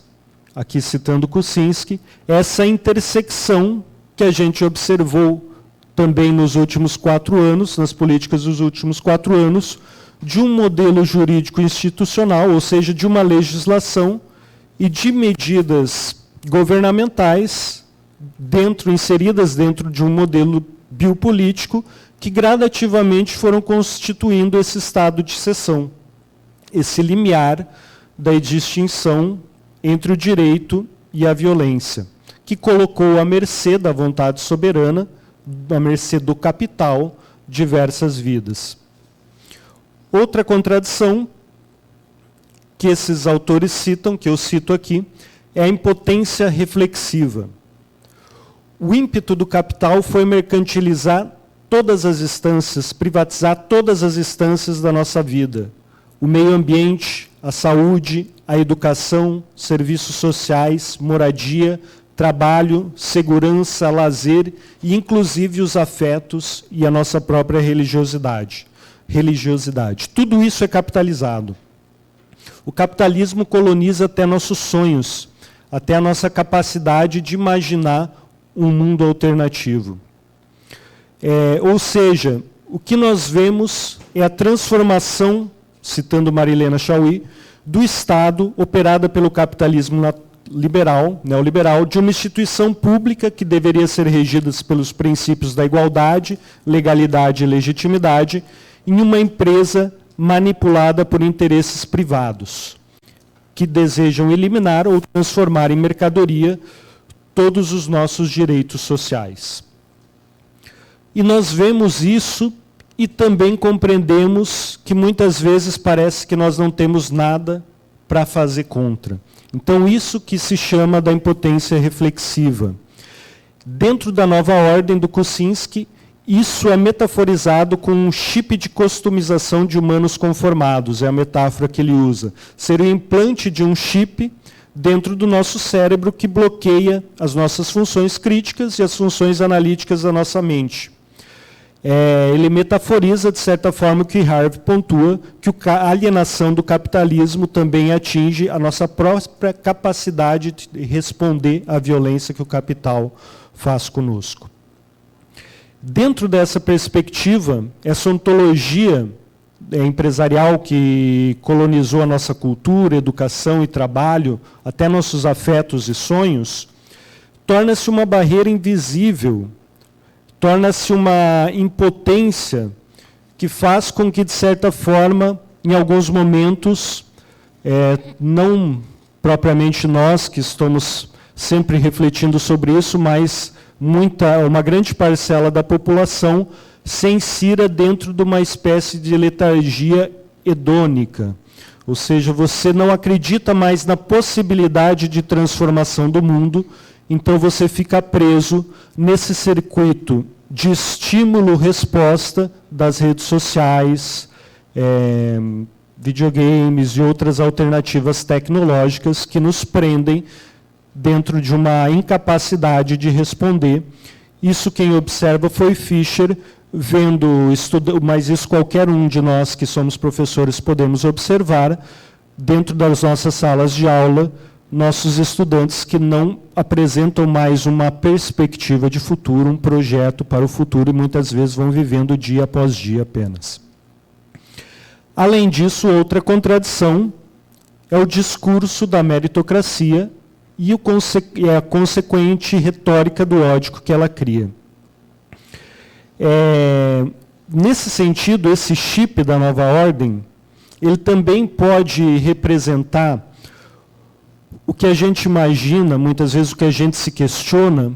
aqui citando Kuczynski, é essa intersecção que a gente observou também nos últimos 4 anos, nas políticas dos últimos 4 anos, de um modelo jurídico institucional, ou seja, de uma legislação e de medidas governamentais inseridas dentro de um modelo biopolítico que gradativamente foram constituindo esse estado de exceção, esse limiar da distinção entre o direito e a violência, que colocou à mercê da vontade soberana, à mercê do capital, diversas vidas. Outra contradição que esses autores citam, que eu cito aqui, é a impotência reflexiva. O ímpeto do capital foi mercantilizar todas as instâncias, privatizar todas as instâncias da nossa vida. O meio ambiente, a saúde, a educação, serviços sociais, moradia, trabalho, segurança, lazer e, inclusive, os afetos e a nossa própria religiosidade. Tudo isso é capitalizado. O capitalismo coloniza até nossos sonhos, até a nossa capacidade de imaginar um mundo alternativo. Ou seja, o que nós vemos é a transformação, citando Marilena Chauí, do Estado, operada pelo capitalismo neoliberal, de uma instituição pública que deveria ser regida pelos princípios da igualdade, legalidade e legitimidade, em uma empresa manipulada por interesses privados, que desejam eliminar ou transformar em mercadoria todos os nossos direitos sociais. E nós vemos isso e também compreendemos que muitas vezes parece que nós não temos nada para fazer contra. Então, isso que se chama da impotência reflexiva. Dentro da nova ordem do Kuczynski, isso é metaforizado com um chip de customização de humanos conformados, é a metáfora que ele usa. Seria o implante de um chip dentro do nosso cérebro que bloqueia as nossas funções críticas e as funções analíticas da nossa mente. Ele metaforiza, de certa forma, o que Harvey pontua, que a alienação do capitalismo também atinge a nossa própria capacidade de responder à violência que o capital faz conosco. Dentro dessa perspectiva, essa ontologia empresarial que colonizou a nossa cultura, educação e trabalho, até nossos afetos e sonhos, torna-se uma barreira invisível, torna-se uma impotência que faz com que, de certa forma, em alguns momentos, não propriamente nós que estamos sempre refletindo sobre isso, mas uma grande parcela da população se insira dentro de uma espécie de letargia hedônica. Ou seja, você não acredita mais na possibilidade de transformação do mundo, então você fica preso nesse circuito de estímulo-resposta das redes sociais, videogames e outras alternativas tecnológicas que nos prendem dentro de uma incapacidade de responder. Isso quem observa foi Fischer, mas isso qualquer um de nós que somos professores podemos observar, dentro das nossas salas de aula, nossos estudantes que não apresentam mais uma perspectiva de futuro, um projeto para o futuro, e muitas vezes vão vivendo dia após dia apenas. Além disso, outra contradição é o discurso da meritocracia e a consequente retórica do ódio que ela cria. Nesse sentido, esse chip da nova ordem, ele também pode representar o que a gente imagina, muitas vezes o que a gente se questiona,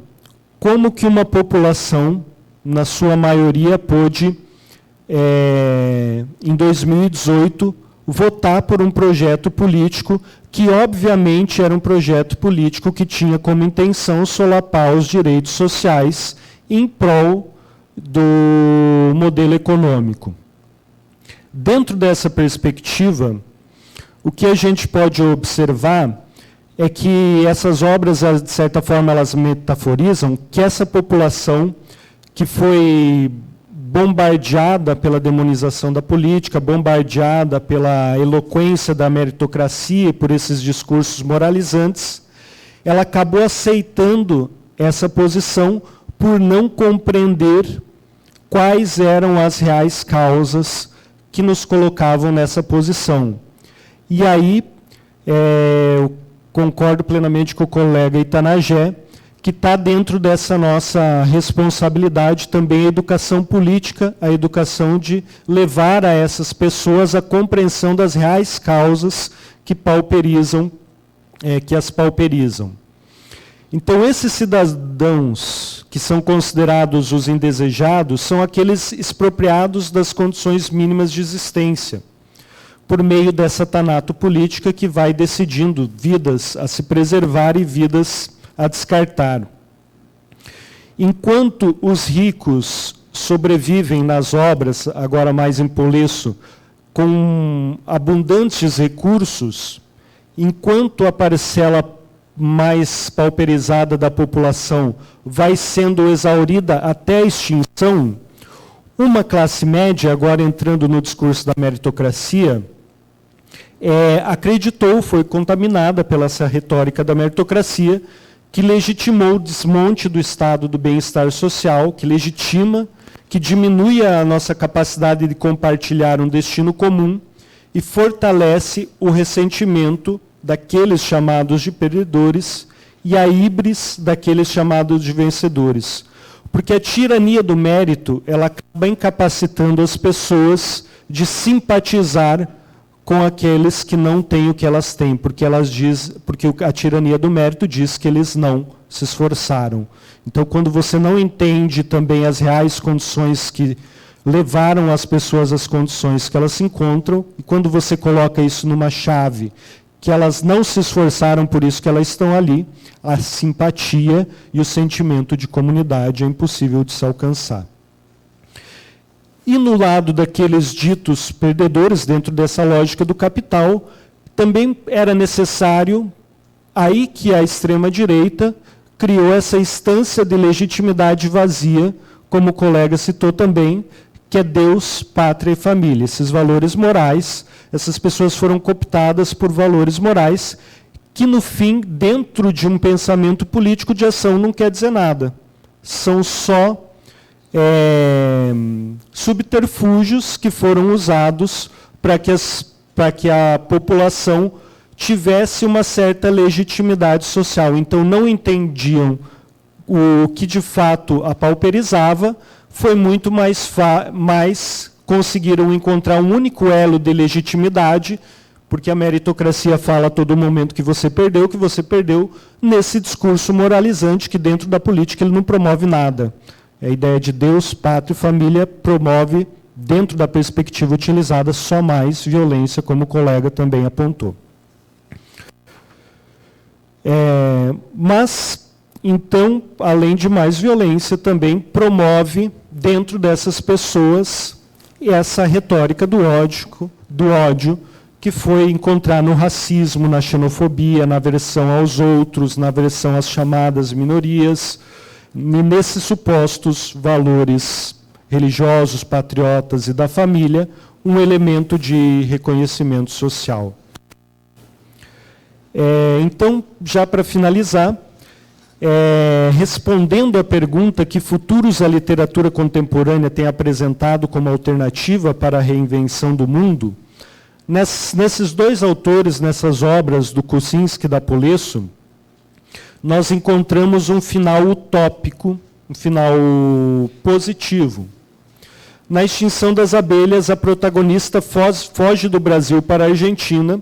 como que uma população, na sua maioria, pôde, em 2018, votar por um projeto político que, obviamente, era um projeto político que tinha como intenção solapar os direitos sociais em prol do modelo econômico. Dentro dessa perspectiva, o que a gente pode observar é que essas obras, de certa forma, elas metaforizam que essa população que foi bombardeada pela demonização da política, bombardeada pela eloquência da meritocracia e por esses discursos moralizantes, ela acabou aceitando essa posição por não compreender quais eram as reais causas que nos colocavam nessa posição. E aí, eu concordo plenamente com o colega Itanagé, que está dentro dessa nossa responsabilidade também a educação política, a educação de levar a essas pessoas a compreensão das reais causas que pauperizam, que as pauperizam. Então, esses cidadãos que são considerados os indesejados são aqueles expropriados das condições mínimas de existência, por meio dessa tanato política que vai decidindo vidas a se preservar e vidas a descartar. Enquanto os ricos sobrevivem nas obras, agora mais em Polesso, com abundantes recursos, enquanto a parcela mais pauperizada da população vai sendo exaurida até a extinção, uma classe média, agora entrando no discurso da meritocracia, acreditou, foi contaminada pela essa retórica da meritocracia, que legitimou o desmonte do estado do bem-estar social, que legitima, que diminui a nossa capacidade de compartilhar um destino comum e fortalece o ressentimento daqueles chamados de perdedores e a híbris daqueles chamados de vencedores. Porque a tirania do mérito, ela acaba incapacitando as pessoas de simpatizar com aqueles que não têm o que elas têm, porque a tirania do mérito diz que eles não se esforçaram. Então, quando você não entende também as reais condições que levaram as pessoas às condições que elas se encontram, e quando você coloca isso numa chave, que elas não se esforçaram por isso que elas estão ali, a simpatia e o sentimento de comunidade é impossível de se alcançar. E no lado daqueles ditos perdedores, dentro dessa lógica do capital, também era necessário, aí que a extrema-direita criou essa instância de legitimidade vazia, como o colega citou também, que é Deus, pátria e família. Esses valores morais, essas pessoas foram cooptadas por valores morais, que no fim, dentro de um pensamento político de ação, não quer dizer nada. São só subterfúgios que foram usados para que a população tivesse uma certa legitimidade social. Então, não entendiam o que de fato a pauperizava, foi muito mais conseguiram encontrar um único elo de legitimidade, porque a meritocracia fala a todo momento que você perdeu nesse discurso moralizante que dentro da política ele não promove nada. A ideia de Deus, pátria e família promove, dentro da perspectiva utilizada, só mais violência, como o colega também apontou. Mas, então, além de mais violência, também promove, dentro dessas pessoas, essa retórica do ódio, que foi encontrar no racismo, na xenofobia, na aversão aos outros, na aversão às chamadas minorias, nesses supostos valores religiosos, patriotas e da família, um elemento de reconhecimento social. Então, já para finalizar, respondendo à pergunta que futuros a literatura contemporânea tem apresentado como alternativa para a reinvenção do mundo, nesses dois autores, nessas obras do Kosinski e da Polesso, nós encontramos um final utópico, um final positivo. Na extinção das abelhas, a protagonista foge do Brasil para a Argentina,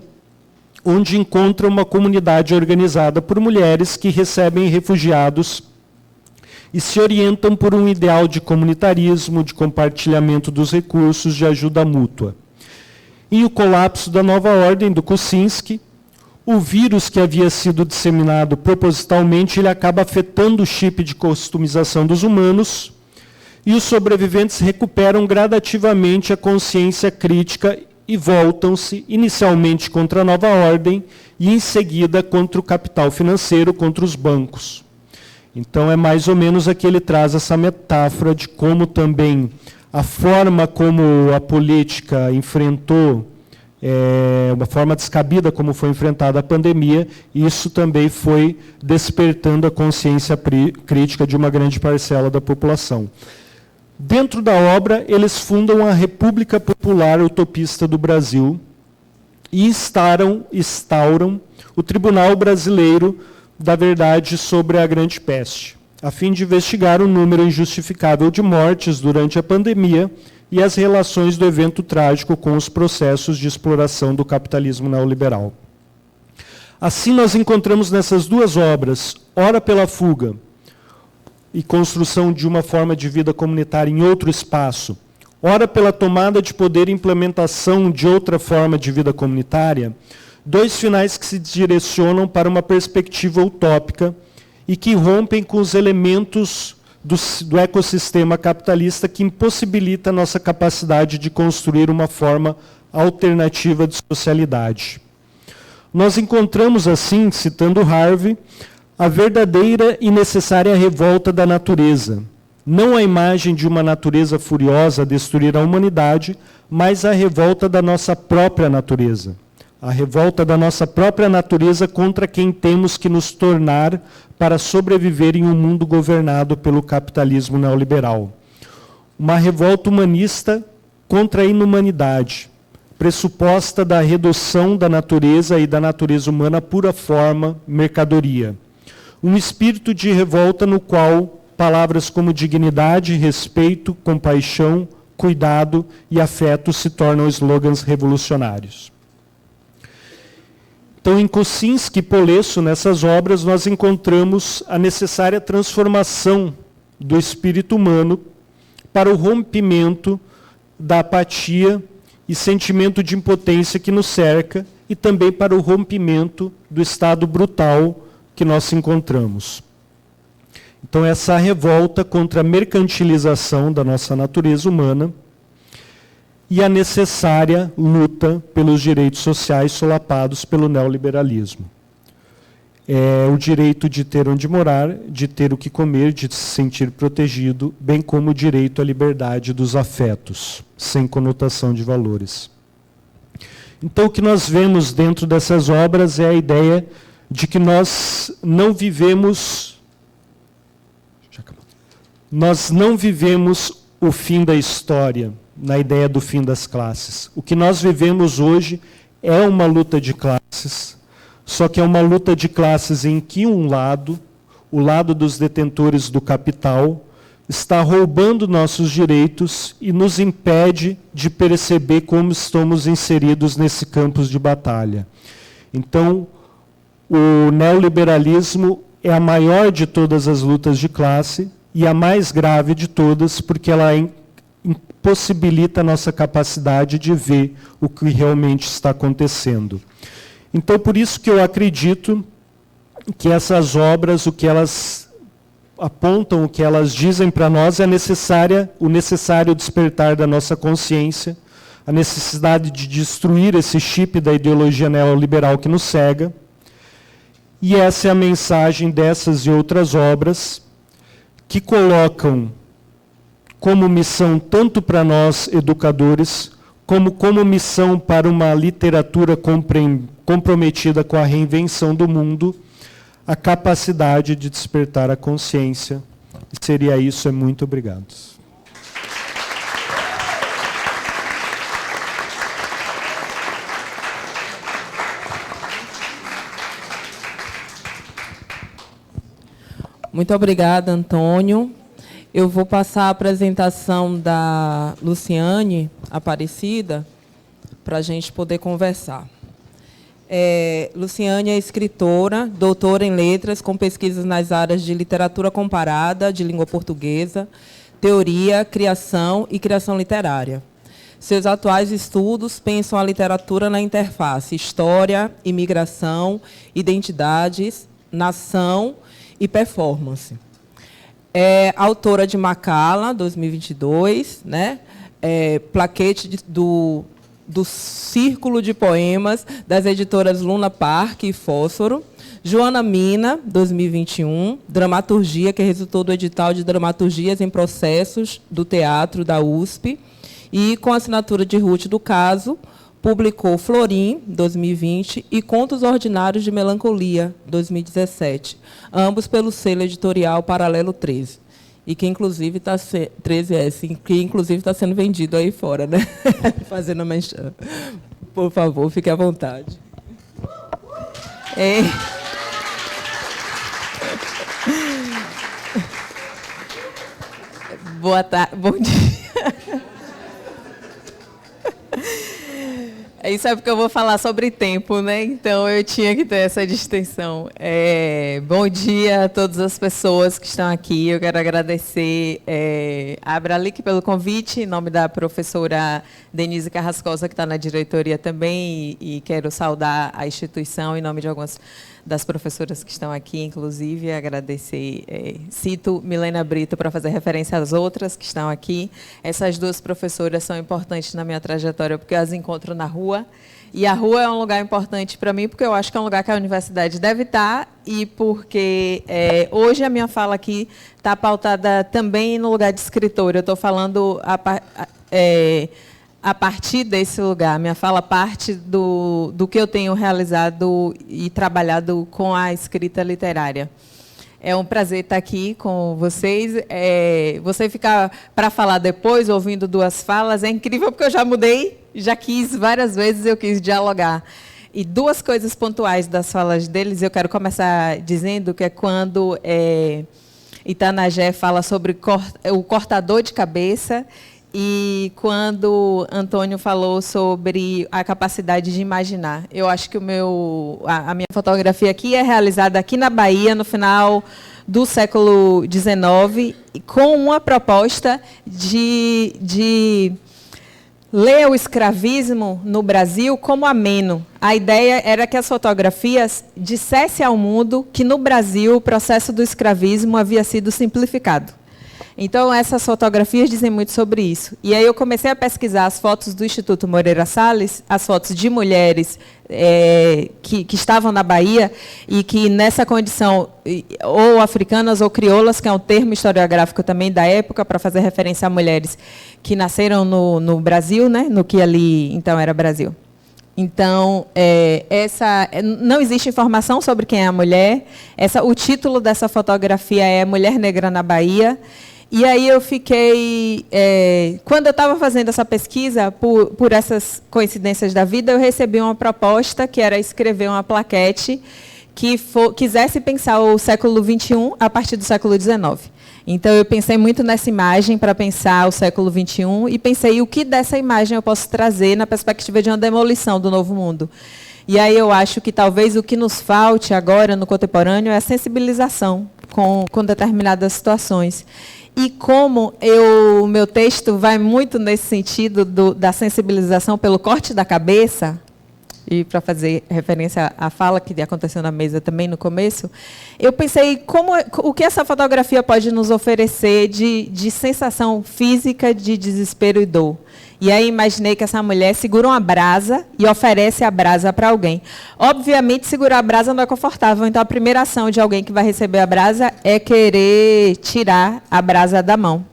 onde encontra uma comunidade organizada por mulheres que recebem refugiados e se orientam por um ideal de comunitarismo, de compartilhamento dos recursos, de ajuda mútua. E o colapso da nova ordem do Kosinski, o vírus que havia sido disseminado propositalmente, ele acaba afetando o chip de customização dos humanos, e os sobreviventes recuperam gradativamente a consciência crítica e voltam-se inicialmente contra a nova ordem e em seguida contra o capital financeiro, contra os bancos. Então é mais ou menos aqui ele traz essa metáfora de como também a forma como a política enfrentou, uma forma descabida como foi enfrentada a pandemia, isso também foi despertando a consciência crítica de uma grande parcela da população. Dentro da obra, eles fundam a República Popular Utopista do Brasil e instauram o Tribunal Brasileiro da Verdade sobre a Grande Peste, a fim de investigar o número injustificável de mortes durante a pandemia e as relações do evento trágico com os processos de exploração do capitalismo neoliberal. Assim, nós encontramos nessas duas obras, ora pela fuga e construção de uma forma de vida comunitária em outro espaço, ora pela tomada de poder e implementação de outra forma de vida comunitária, dois finais que se direcionam para uma perspectiva utópica e que rompem com os elementos do ecossistema capitalista que impossibilita a nossa capacidade de construir uma forma alternativa de socialidade. Nós encontramos, assim, citando Harvey, a verdadeira e necessária revolta da natureza. Não a imagem de uma natureza furiosa a destruir a humanidade, mas a revolta da nossa própria natureza. A revolta da nossa própria natureza contra quem temos que nos tornar para sobreviver em um mundo governado pelo capitalismo neoliberal. Uma revolta humanista contra a inumanidade, pressuposta da redução da natureza e da natureza humana a pura forma, mercadoria. Um espírito de revolta no qual palavras como dignidade, respeito, compaixão, cuidado e afeto se tornam slogans revolucionários. Então, em Kosinski e Polesso, nessas obras, nós encontramos a necessária transformação do espírito humano para o rompimento da apatia e sentimento de impotência que nos cerca e também para o rompimento do estado brutal que nós encontramos. Então, essa revolta contra a mercantilização da nossa natureza humana e a necessária luta pelos direitos sociais solapados pelo neoliberalismo. É o direito de ter onde morar, de ter o que comer, de se sentir protegido, bem como o direito à liberdade dos afetos, sem conotação de valores. Então, o que nós vemos dentro dessas obras é a ideia de que nós não vivemos o fim da história, na ideia do fim das classes. O que nós vivemos hoje é uma luta de classes, só que é uma luta de classes em que um lado, o lado dos detentores do capital, está roubando nossos direitos e nos impede de perceber como estamos inseridos nesse campo de batalha. Então, o neoliberalismo é a maior de todas as lutas de classe e a mais grave de todas, porque ela impossibilita a nossa capacidade de ver o que realmente está acontecendo. Então, por isso que eu acredito que essas obras, o que elas apontam, o que elas dizem para nós é o necessário despertar da nossa consciência, a necessidade de destruir esse chip da ideologia neoliberal que nos cega. E essa é a mensagem dessas e outras obras que colocam como missão, tanto para nós educadores, como missão para uma literatura comprometida com a reinvenção do mundo, a capacidade de despertar a consciência. E seria isso, muito obrigado. Muito obrigada, Antônio. Eu vou passar a apresentação da Luciane Aparecida para a gente poder conversar. Luciane é escritora, doutora em letras, com pesquisas nas áreas de literatura comparada, de língua portuguesa, teoria, criação e criação literária. Seus atuais estudos pensam a literatura na interface história, imigração, identidades, nação e performance. É autora de Macala, 2022, né? Plaquete do do Círculo de Poemas das editoras Luna Park e Fósforo. Joana Mina, 2021, Dramaturgia, que resultou do edital de Dramaturgias em Processos do Teatro da USP. E, com a assinatura de Ruth do Caso, publicou Florim, 2020, e Contos Ordinários de Melancolia, 2017, ambos pelo selo editorial Paralelo 13. E que, inclusive, está sendo vendido aí fora, né? Fazendo menção. Por favor, fique à vontade. Boa tarde, bom dia. Isso é porque eu vou falar sobre tempo, né? Então, eu tinha que ter essa distinção. Bom dia a todas as pessoas que estão aqui. Eu quero agradecer a Abralic pelo convite, em nome da professora Denise Carrascosa, que está na diretoria também, e quero saudar a instituição em nome de algumas das professoras que estão aqui, inclusive, agradecer. Cito Milena Brito para fazer referência às outras que estão aqui. Essas duas professoras são importantes na minha trajetória, porque eu as encontro na rua. E a rua é um lugar importante para mim, porque eu acho que é um lugar que a universidade deve estar, e porque hoje a minha fala aqui está pautada também no lugar de escritora. Eu estou falando a partir desse lugar. Minha fala parte do que eu tenho realizado e trabalhado com a escrita literária. É um prazer estar aqui com vocês. Você ficar para falar depois, ouvindo duas falas, é incrível, porque eu já mudei, já quis várias vezes, eu quis dialogar. E duas coisas pontuais das falas deles, eu quero começar dizendo que é quando Itanagé fala sobre o cortador de cabeça, e quando Antônio falou sobre a capacidade de imaginar. Eu acho que a minha fotografia aqui é realizada aqui na Bahia, no final do século XIX, com uma proposta de ler o escravismo no Brasil como ameno. A ideia era que as fotografias dissessem ao mundo que, no Brasil, o processo do escravismo havia sido simplificado. Então, essas fotografias dizem muito sobre isso. E aí eu comecei a pesquisar as fotos do Instituto Moreira Salles, as fotos de mulheres que estavam na Bahia e que, nessa condição, ou africanas ou crioulas, que é um termo historiográfico também da época, para fazer referência a mulheres que nasceram no Brasil, né, no que ali, então, era Brasil. Então, não existe informação sobre quem é a mulher. O título dessa fotografia é Mulher Negra na Bahia. E aí eu fiquei... quando eu estava fazendo essa pesquisa, por essas coincidências da vida, eu recebi uma proposta, que era escrever uma plaquete que quisesse pensar o século XXI a partir do século XIX. Então, eu pensei muito nessa imagem para pensar o século XXI e pensei o que dessa imagem eu posso trazer na perspectiva de uma demolição do novo mundo. E aí eu acho que talvez o que nos falte agora no contemporâneo é a sensibilização com determinadas situações. E como o meu texto vai muito nesse sentido da sensibilização pelo corte da cabeça, e para fazer referência à fala que aconteceu na mesa também no começo, eu pensei o que essa fotografia pode nos oferecer de sensação física de desespero e dor. E aí imaginei que essa mulher segura uma brasa e oferece a brasa para alguém. Obviamente, segurar a brasa não é confortável, então a primeira ação de alguém que vai receber a brasa é querer tirar a brasa da mão.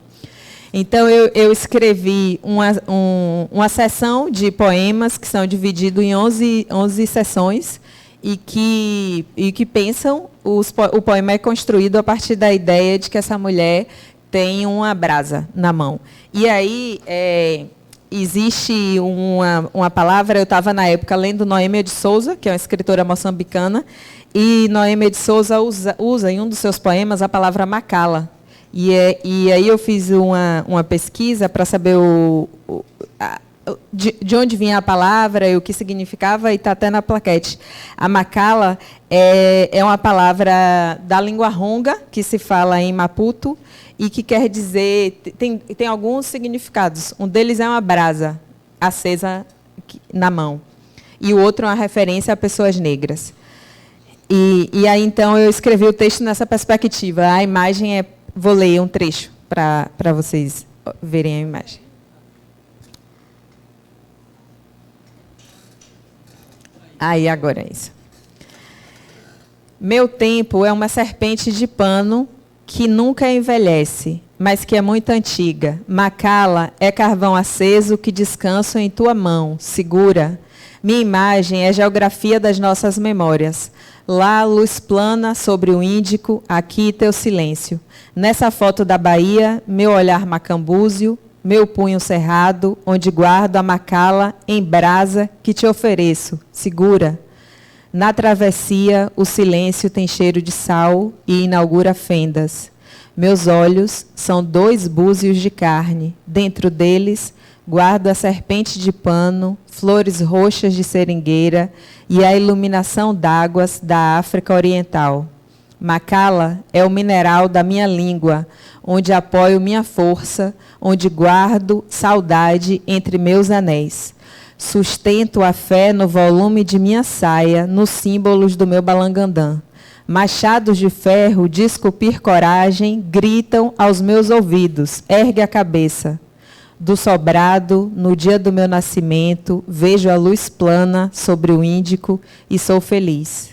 Então, eu escrevi uma seção de poemas que são divididos em 11 sessões e que pensam, o poema é construído a partir da ideia de que essa mulher tem uma brasa na mão. E aí existe uma palavra, eu estava na época lendo Noêmia de Souza, que é uma escritora moçambicana, e Noêmia de Souza usa em um dos seus poemas a palavra macala. E aí eu fiz uma pesquisa para saber de onde vinha a palavra e o que significava, e está até na plaquete. A macala é uma palavra da língua ronga, que se fala em Maputo, e que quer dizer, tem alguns significados. Um deles é uma brasa acesa na mão. E o outro é uma referência a pessoas negras. E aí, então, eu escrevi o texto nessa perspectiva. A imagem vou ler um trecho para vocês verem a imagem. Aí, agora é isso. Meu tempo é uma serpente de pano que nunca envelhece, mas que é muito antiga. Macala é carvão aceso que descansa em tua mão, segura. Minha imagem é geografia das nossas memórias. Lá, luz plana sobre o Índico, aqui teu silêncio. Nessa foto da Bahia, meu olhar macambúzio, meu punho cerrado, onde guardo a macala em brasa que te ofereço, segura. Na travessia, o silêncio tem cheiro de sal e inaugura fendas. Meus olhos são 2 búzios de carne. Dentro deles, guardo a serpente de pano, flores roxas de seringueira e a iluminação d'águas da África Oriental. Macala é o mineral da minha língua, onde apoio minha força, onde guardo saudade entre meus anéis. Sustento a fé no volume de minha saia, nos símbolos do meu balangandã. Machados de ferro de esculpir coragem gritam aos meus ouvidos, ergue a cabeça. Do sobrado, no dia do meu nascimento, vejo a luz plana sobre o Índico e sou feliz.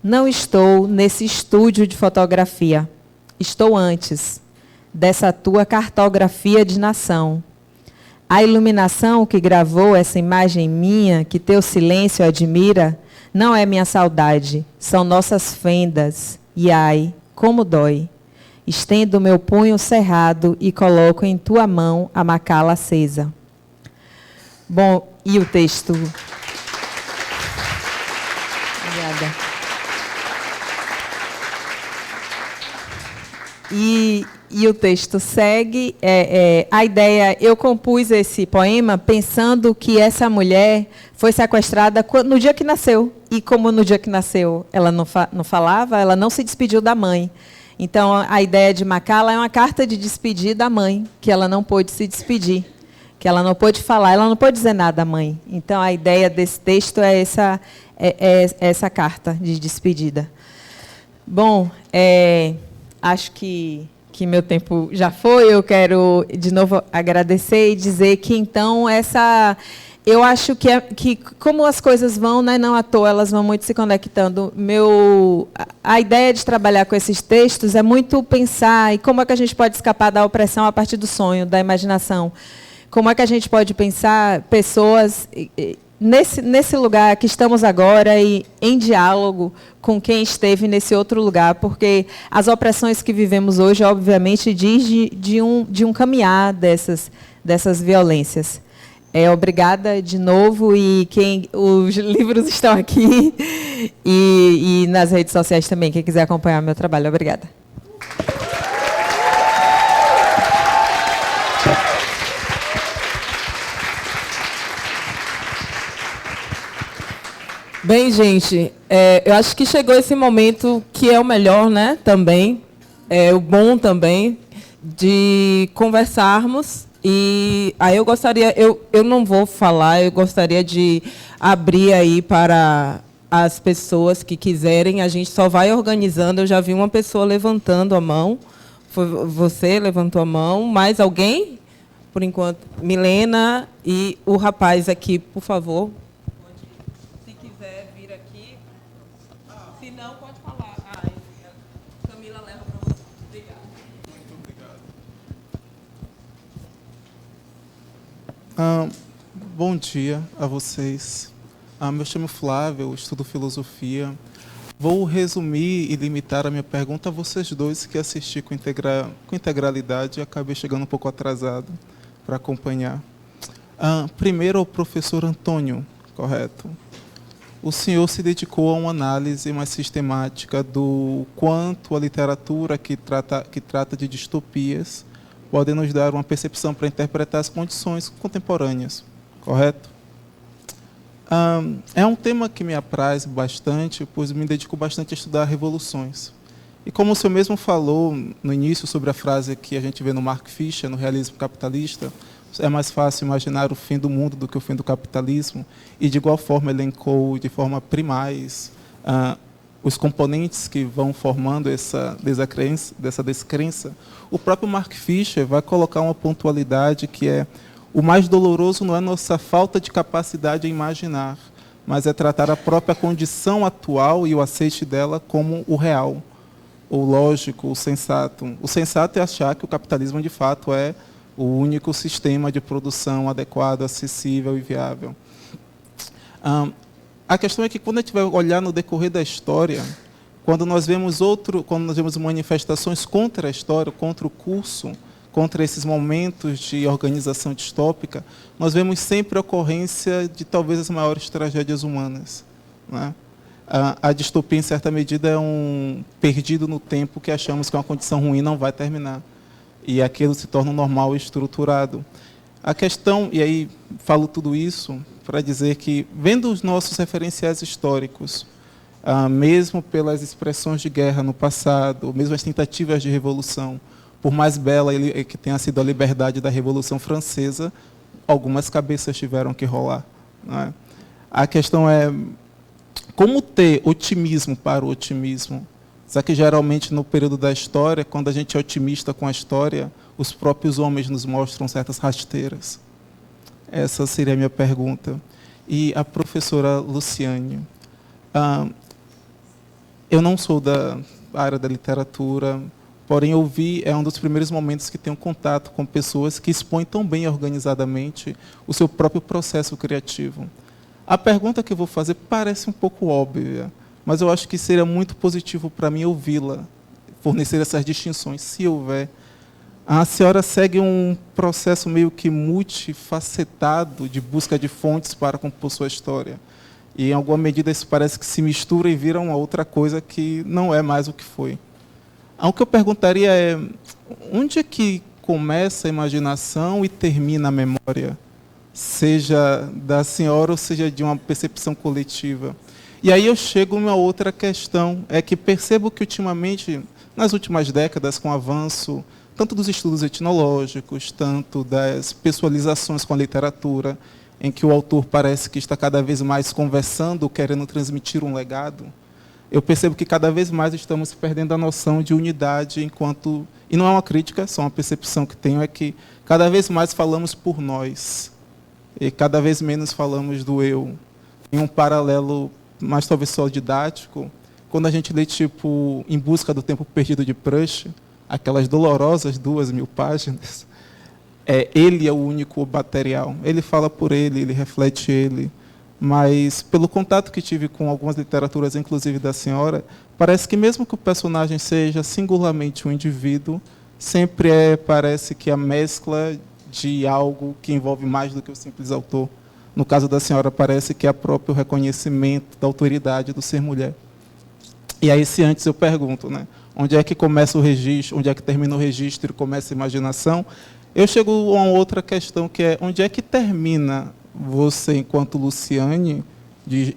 Não estou nesse estúdio de fotografia. Estou antes dessa tua cartografia de nação. A iluminação que gravou essa imagem minha, que teu silêncio admira, não é minha saudade, são nossas fendas. E ai, como dói. Estendo meu punho cerrado e coloco em tua mão a macala acesa. Bom, e o texto? Obrigada. E o texto segue. A ideia, eu compus esse poema pensando que essa mulher foi sequestrada no dia que nasceu. E como no dia que nasceu ela não falava, ela não se despediu da mãe. Então, a ideia de Macala é uma carta de despedida à mãe, que ela não pôde se despedir, que ela não pôde falar, ela não pôde dizer nada à mãe. Então, a ideia desse texto é essa carta de despedida. Bom, acho que meu tempo já foi. Eu quero, de novo, agradecer e dizer que, então, eu acho que como as coisas vão, né, não à toa, elas vão muito se conectando. A ideia de trabalhar com esses textos é muito pensar em como é que a gente pode escapar da opressão a partir do sonho, da imaginação. Como é que a gente pode pensar pessoas nesse lugar que estamos agora e em diálogo com quem esteve nesse outro lugar, porque as opressões que vivemos hoje, obviamente, diz de um caminhar dessas violências. Obrigada de novo, e os livros estão aqui e nas redes sociais também, quem quiser acompanhar meu trabalho. Obrigada. Bem, gente, eu acho que chegou esse momento que é o melhor, né, também, o bom também, de conversarmos. E aí eu gostaria, eu não vou falar, eu gostaria de abrir aí para as pessoas que quiserem, a gente só vai organizando. Eu já vi uma pessoa levantando a mão, foi você levantou a mão, mais alguém? Por enquanto, Milena e o rapaz aqui, por favor. Se quiser vir aqui, se não, pode falar. Camila leva para você. Obrigada. Muito obrigado. Bom dia a vocês. Me chamo Flávio, eu estudo filosofia. Vou resumir e limitar a minha pergunta a vocês dois, que assisti com integralidade e acabei chegando um pouco atrasado para acompanhar. Primeiro, ao professor Antônio, correto? O senhor se dedicou a uma análise mais sistemática do quanto a literatura que trata de distopias pode nos dar uma percepção para interpretar as condições contemporâneas, correto? É um tema que me apraz bastante, pois me dedico bastante a estudar revoluções. E como o senhor mesmo falou no início sobre a frase que a gente vê no Mark Fisher, no Realismo Capitalista, é mais fácil imaginar o fim do mundo do que o fim do capitalismo, e de igual forma elencou de forma primaz os componentes que vão formando essa descrença. O próprio Mark Fisher vai colocar uma pontualidade que é: o mais doloroso não é nossa falta de capacidade a imaginar, mas é tratar a própria condição atual e o aceite dela como o real, o lógico, o sensato. O sensato é achar que o capitalismo, de fato, é o único sistema de produção adequado, acessível e viável. A questão é que, quando a gente vai olhar no decorrer da história, quando nós vemos manifestações contra a história, contra o curso, contra esses momentos de organização distópica, nós vemos sempre a ocorrência de talvez as maiores tragédias humanas, né? A distopia, em certa medida, é um perdido no tempo que achamos que uma condição ruim não vai terminar. E aquilo se torna normal e estruturado. A questão, e aí falo tudo isso para dizer que, vendo os nossos referenciais históricos, mesmo pelas expressões de guerra no passado, mesmo as tentativas de revolução, por mais bela que tenha sido a liberdade da Revolução Francesa, algumas cabeças tiveram que rolar, né? A questão é como ter otimismo para o otimismo. Só que, geralmente, no período da história, quando a gente é otimista com a história, os próprios homens nos mostram certas rasteiras. Essa seria a minha pergunta. E a professora Luciane, eu não sou da área da literatura, porém, ouvir é um dos primeiros momentos que tenho contato com pessoas que expõem tão bem organizadamente o seu próprio processo criativo. A pergunta que eu vou fazer parece um pouco óbvia, mas eu acho que seria muito positivo para mim ouvi-la, fornecer essas distinções, se houver. A senhora segue um processo meio que multifacetado de busca de fontes para compor sua história. E, em alguma medida, isso parece que se mistura e vira uma outra coisa que não é mais o que foi. O que eu perguntaria é, onde é que começa a imaginação e termina a memória? Seja da senhora ou seja de uma percepção coletiva. E aí eu chego a uma outra questão, é que percebo que, ultimamente, nas últimas décadas, com o avanço tanto dos estudos etnológicos, tanto das pessoalizações com a literatura, em que o autor parece que está cada vez mais conversando, querendo transmitir um legado, eu percebo que cada vez mais estamos perdendo a noção de unidade enquanto... E não é uma crítica, só uma percepção que tenho, é que cada vez mais falamos por nós, e cada vez menos falamos do eu. Em um paralelo, mais talvez só didático, quando a gente lê, tipo, Em Busca do Tempo Perdido de Proust, aquelas dolorosas 2.000 páginas, ele é o único material. Ele fala por ele reflete ele. Mas, pelo contato que tive com algumas literaturas, inclusive da senhora, parece que mesmo que o personagem seja singularmente um indivíduo, sempre parece que a mescla de algo que envolve mais do que o simples autor. No caso da senhora, parece que é o próprio reconhecimento da autoridade do ser mulher. E aí, se antes eu pergunto, né, onde é que começa o registro, onde é que termina o registro e começa a imaginação, eu chego a uma outra questão, que é onde é que termina você, enquanto Luciane, de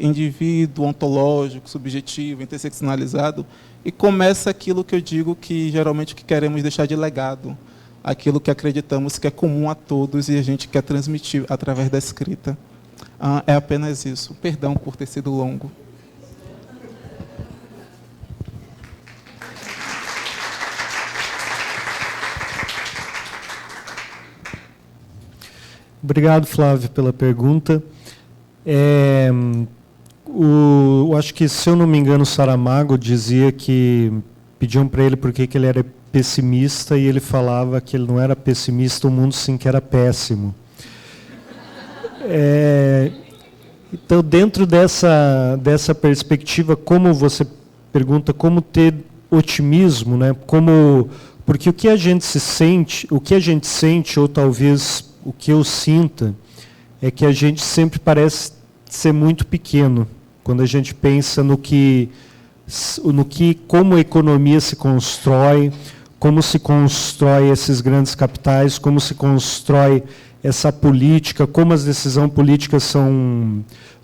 indivíduo ontológico, subjetivo, interseccionalizado, e começa aquilo que eu digo que geralmente que queremos deixar de legado, aquilo que acreditamos que é comum a todos e a gente quer transmitir através da escrita. É apenas isso. Perdão por ter sido longo. Obrigado, Flávio, pela pergunta. Eu acho que, se eu não me engano, Saramago dizia que pediam para ele por que ele era pessimista e ele falava que ele não era pessimista, o mundo sim que era péssimo. Então, dentro dessa perspectiva, como você pergunta, como ter otimismo, né? Porque o que a gente sente, ou talvez o que eu sinta, é que a gente sempre parece ser muito pequeno quando a gente pensa como a economia se constrói, como se constrói esses grandes capitais, como se constrói essa política, como as decisões políticas são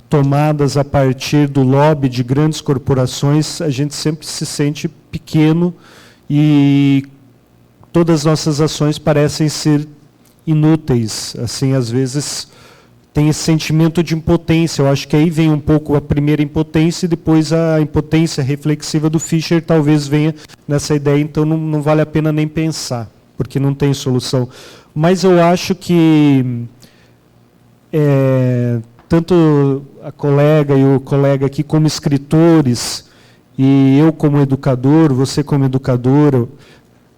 tomadas a partir do lobby de grandes corporações. A gente sempre se sente pequeno e todas as nossas ações parecem ser inúteis. Assim, às vezes tem esse sentimento de impotência. Eu acho que aí vem um pouco a primeira impotência e depois a impotência reflexiva do Fischer talvez venha nessa ideia, então não vale a pena nem pensar, porque não tem solução. Mas eu acho que tanto a colega e o colega aqui como escritores, e eu como educador, você como educadora,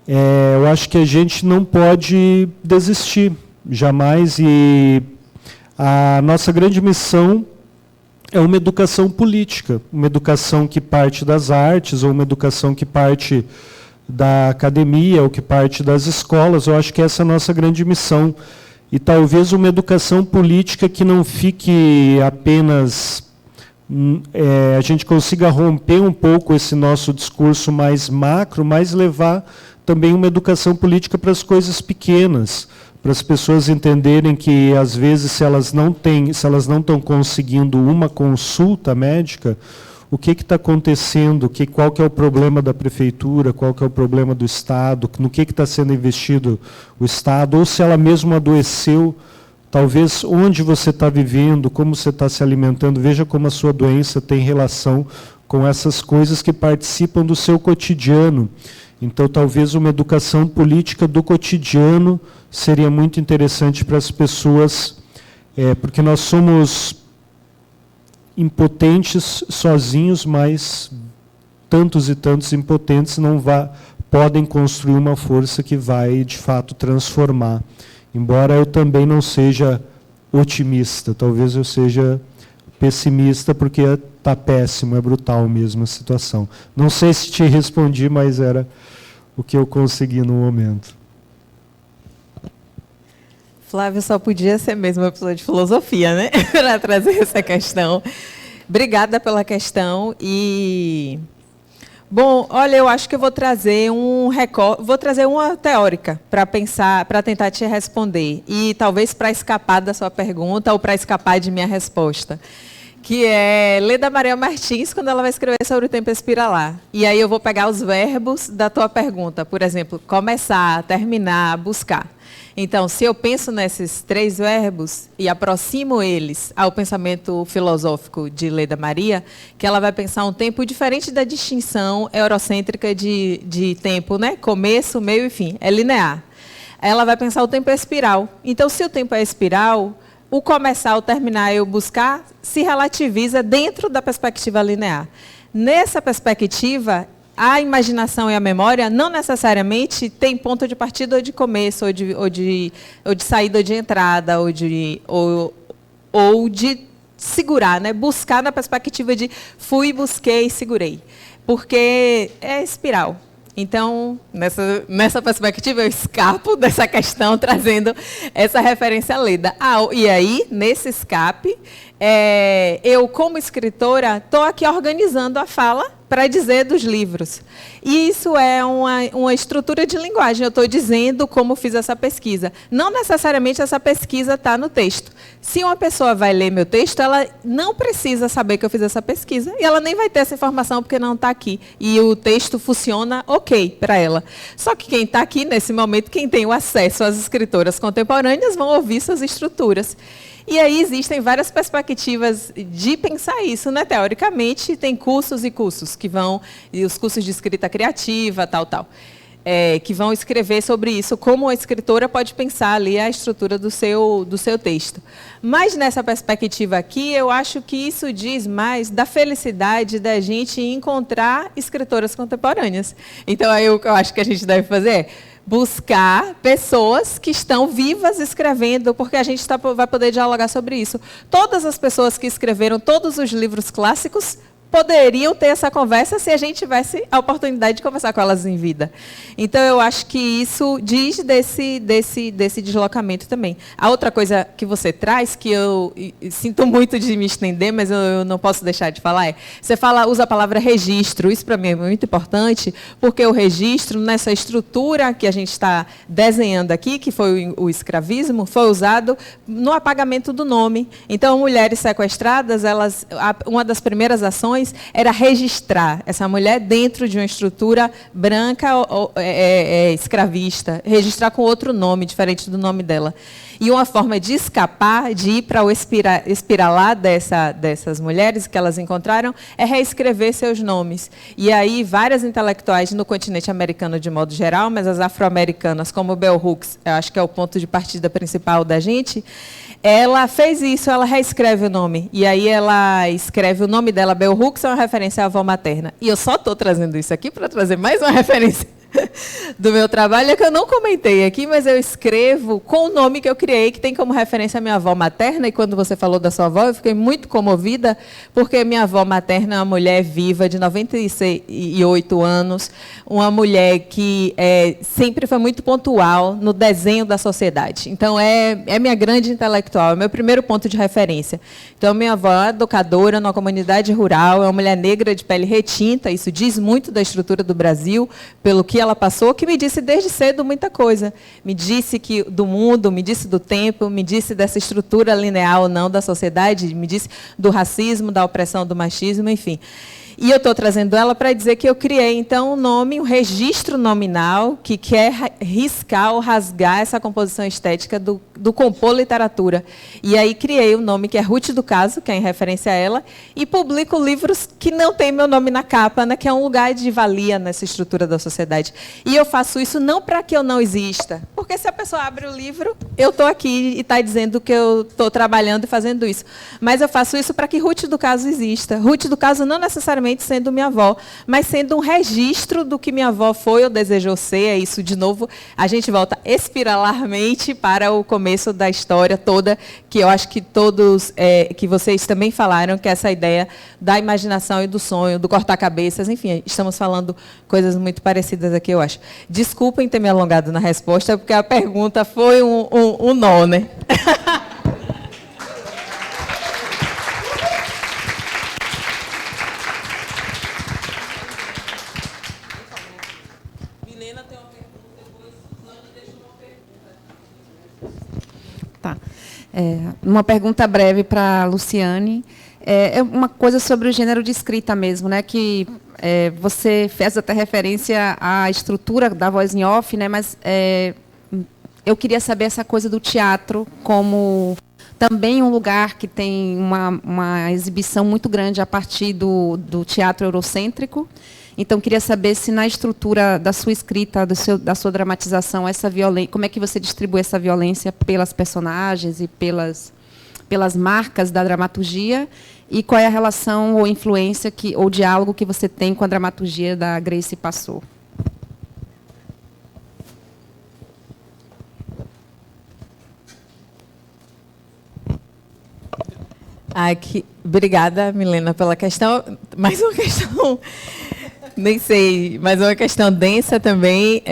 eu acho que a gente não pode desistir jamais, e a nossa grande missão é uma educação política, uma educação que parte das artes, ou uma educação que parte da academia, ou que parte das escolas. Eu acho que essa é a nossa grande missão. E talvez uma educação política que não fique apenas... a gente consiga romper um pouco esse nosso discurso mais macro, mas levar também uma educação política para as coisas pequenas, para as pessoas entenderem que, às vezes, se elas não estão conseguindo uma consulta médica, o que está acontecendo, qual que é o problema da prefeitura, qual que é o problema do Estado, no que está sendo investido o Estado, ou se ela mesma adoeceu, talvez onde você está vivendo, como você está se alimentando, veja como a sua doença tem relação com essas coisas que participam do seu cotidiano. Então, talvez uma educação política do cotidiano seria muito interessante para as pessoas, porque nós somos impotentes sozinhos, mas tantos e tantos impotentes podem construir uma força que vai, de fato, transformar. Embora eu também não seja otimista, talvez eu seja pessimista, porque está péssimo, é brutal mesmo a situação. Não sei se te respondi, mas era o que eu consegui no momento. Flávio, só podia ser mesmo uma pessoa de filosofia, né? Para trazer essa questão. Obrigada pela questão. E bom, olha, eu acho que eu vou trazer uma teórica para pensar, para tentar te responder. E talvez para escapar da sua pergunta ou para escapar de minha resposta. Que é Leda Maria Martins, quando ela vai escrever sobre o tempo espiralar. E aí eu vou pegar os verbos da tua pergunta. Por exemplo, começar, terminar, buscar. Então, se eu penso nesses 3 verbos e aproximo eles ao pensamento filosófico de Leda Maria, que ela vai pensar um tempo diferente da distinção eurocêntrica de tempo, né? Começo, meio e fim. É linear. Ela vai pensar o tempo é espiral. Então, se o tempo é espiral, o começar, o terminar e o buscar se relativiza dentro da perspectiva linear. Nessa perspectiva, a imaginação e a memória não necessariamente têm ponto de partida ou de começo, ou de saída ou de entrada, ou de segurar, né? Buscar na perspectiva de fui, busquei, segurei. Porque é espiral. Então, nessa perspectiva, eu escapo dessa questão, trazendo essa referência a Leda. E aí, nesse escape, eu, como escritora, estou aqui organizando a fala para dizer dos livros. E isso é uma estrutura de linguagem. Eu estou dizendo como fiz essa pesquisa. Não necessariamente essa pesquisa está no texto. Se uma pessoa vai ler meu texto, ela não precisa saber que eu fiz essa pesquisa e ela nem vai ter essa informação porque não está aqui. E o texto funciona ok para ela. Só que quem está aqui, nesse momento, quem tem o acesso às escritoras contemporâneas, vão ouvir suas estruturas. E aí existem várias perspectivas de pensar isso, né? Teoricamente, tem cursos e cursos que vão, e os cursos de escrita criativa, que vão escrever sobre isso, como a escritora pode pensar ali a estrutura do seu texto. Mas nessa perspectiva aqui, eu acho que isso diz mais da felicidade da gente encontrar escritoras contemporâneas. Então, aí o que eu acho que a gente deve fazer é buscar pessoas que estão vivas escrevendo, porque a gente vai poder dialogar sobre isso. Todas as pessoas que escreveram todos os livros clássicos poderiam ter essa conversa se a gente tivesse a oportunidade de conversar com elas em vida. Então, eu acho que isso diz desse deslocamento também. A outra coisa que você traz, que eu sinto muito de me estender, mas eu não posso deixar de falar, você usa a palavra registro. Isso, para mim, é muito importante, porque o registro, nessa estrutura que a gente está desenhando aqui, que foi o escravismo, foi usado no apagamento do nome. Então, mulheres sequestradas, uma das primeiras ações funções era registrar essa mulher dentro de uma estrutura branca escravista, registrar com outro nome, diferente do nome dela. E uma forma de escapar, de ir para o espiralar dessas mulheres que elas encontraram, é reescrever seus nomes. E aí, várias intelectuais no continente americano, de modo geral, mas as afro-americanas, como Bell Hooks, eu acho que é o ponto de partida principal da gente, ela fez isso, ela reescreve o nome. E aí ela escreve o nome dela, Bell Hooks, é uma referência à avó materna. E eu só estou trazendo isso aqui para trazer mais uma referência do meu trabalho, é que eu não comentei aqui, mas eu escrevo com o nome que eu criei, que tem como referência a minha avó materna, e quando você falou da sua avó, eu fiquei muito comovida, porque minha avó materna é uma mulher viva, de 98 anos, uma mulher que sempre foi muito pontual no desenho da sociedade. Então, é minha grande intelectual, é meu primeiro ponto de referência. Então, minha avó é educadora numa comunidade rural, é uma mulher negra de pele retinta, isso diz muito da estrutura do Brasil, pelo que ela passou, que me disse desde cedo muita coisa. Me disse que do mundo, me disse do tempo, me disse dessa estrutura linear ou não da sociedade, me disse do racismo, da opressão, do machismo, enfim. E eu estou trazendo ela para dizer que eu criei, então, um nome, um registro nominal que quer riscar ou rasgar essa composição estética do compor literatura. E aí criei o nome que é Ruth do Caso, que é em referência a ela, e publico livros que não tem meu nome na capa, né, que é um lugar de valia nessa estrutura da sociedade. E eu faço isso não para que eu não exista, porque se a pessoa abre o livro, eu estou aqui e está dizendo que eu estou trabalhando e fazendo isso. Mas eu faço isso para que Ruth do Caso exista. Ruth do Caso não necessariamente sendo minha avó, mas sendo um registro do que minha avó foi ou desejou ser. É isso, de novo, a gente volta espiralarmente para o começo da história toda, que eu acho que todos, que vocês também falaram, que é essa ideia da imaginação e do sonho, do cortar cabeças, enfim, estamos falando coisas muito parecidas aqui, eu acho. Desculpem ter me alongado na resposta, porque a pergunta foi um nó, né? Tá. Uma pergunta breve para a Luciane. É uma coisa sobre o gênero de escrita mesmo, né? Que você fez até referência à estrutura da voz em off, né? Mas eu queria saber essa coisa do teatro como também um lugar que tem uma exibição muito grande a partir do teatro eurocêntrico. Então, queria saber se na estrutura da sua escrita, da sua dramatização, essa violência, como é que você distribui essa violência pelas personagens e pelas marcas da dramaturgia, e qual é a relação ou influência ou diálogo que você tem com a dramaturgia da Grace Passou. Obrigada, Milena, pela questão. Mais uma questão... Nem sei, mas é uma questão densa também.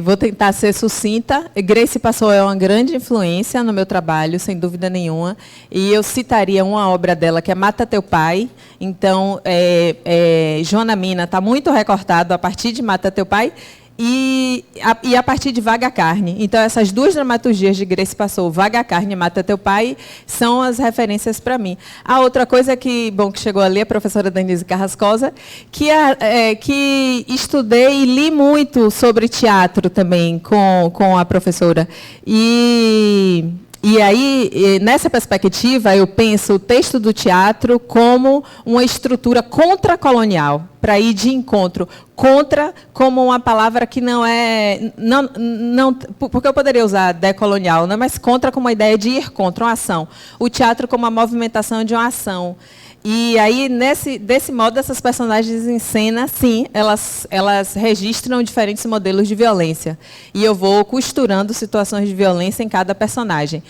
Vou tentar ser sucinta. Grace Passou é uma grande influência no meu trabalho, sem dúvida nenhuma. E eu citaria uma obra dela, que é Mata Teu Pai. Então, Joana Mina está muito recortado a partir de Mata Teu Pai e a partir de Vaga Carne. Então, essas duas dramaturgias de Grace Passou, Vaga Carne e Mata Teu Pai, são as referências para mim. A outra coisa que chegou ali, a professora Denise Carrascosa, que estudei e li muito sobre teatro também com a professora. E aí, nessa perspectiva, eu penso o texto do teatro como uma estrutura contracolonial, para ir de encontro. Contra como uma palavra que não é... Não, porque eu poderia usar decolonial, né? Mas contra como uma ideia de ir contra uma ação. O teatro como a movimentação de uma ação. E aí, desse modo, essas personagens em cena, sim, elas registram diferentes modelos de violência. E eu vou costurando situações de violência em cada personagem.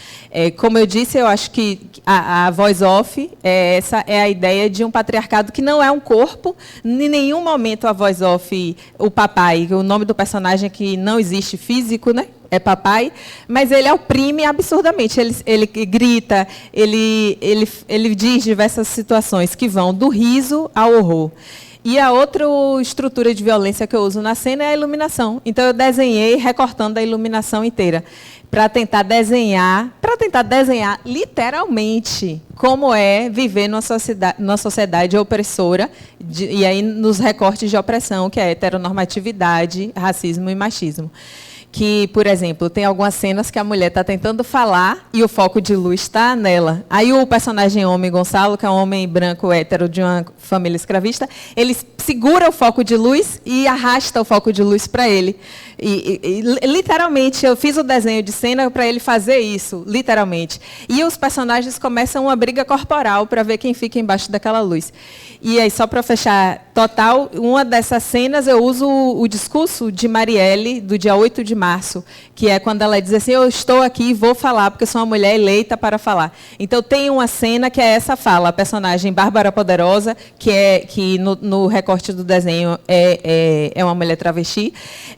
Como eu disse, eu acho que a voz off, essa é a ideia de um patriarcado que não é um corpo. Em nenhum momento a voz off, o papai, o nome do personagem que não existe físico, né? É papai, mas ele oprime absurdamente. Ele grita, ele diz diversas situações que vão do riso ao horror. E a outra estrutura de violência que eu uso na cena é a iluminação. Então, eu desenhei recortando a iluminação inteira, para tentar desenhar literalmente como é viver numa sociedade opressora, e aí nos recortes de opressão, que é heteronormatividade, racismo e machismo. Que, por exemplo, tem algumas cenas que a mulher está tentando falar e o foco de luz está nela. Aí o personagem homem, Gonçalo, que é um homem branco hétero de uma família escravista, ele segura o foco de luz e arrasta o foco de luz para ele. E literalmente, eu fiz o desenho de cena para ele fazer isso, literalmente. E os personagens começam uma briga corporal para ver quem fica embaixo daquela luz. E aí, só para fechar, total, uma dessas cenas eu uso o discurso de Marielle, do dia 8 de março, que é quando ela diz assim, eu estou aqui e vou falar, porque sou uma mulher eleita para falar. Então, tem uma cena que é essa fala, a personagem Bárbara Poderosa, que no recorte do desenho é uma mulher travesti,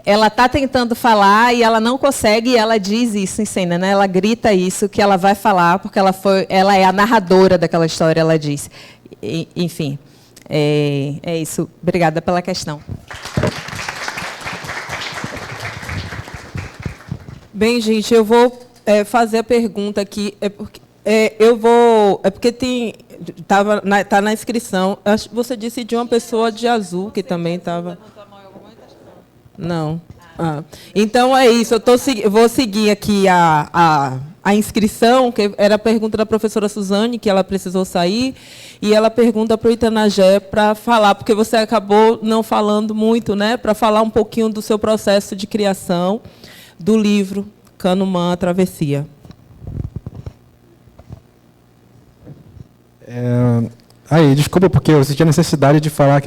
ela está tentando falar e ela não consegue, e ela diz isso em cena, né? Ela grita isso, que ela vai falar, porque ela é a narradora daquela história, ela diz. Enfim, é isso. Obrigada pela questão. Bem, gente, eu vou fazer a pergunta aqui. Porque tá na inscrição. Você disse de uma pessoa de azul que também estava. Não. Então é isso. Eu vou seguir aqui a inscrição, que era a pergunta da professora Suzane, que ela precisou sair, e ela pergunta para o Itanagé para falar, porque você acabou não falando muito, né? Para falar um pouquinho do seu processo de criação do livro Canumã, a Travessia. Desculpa, porque eu senti a necessidade de falar,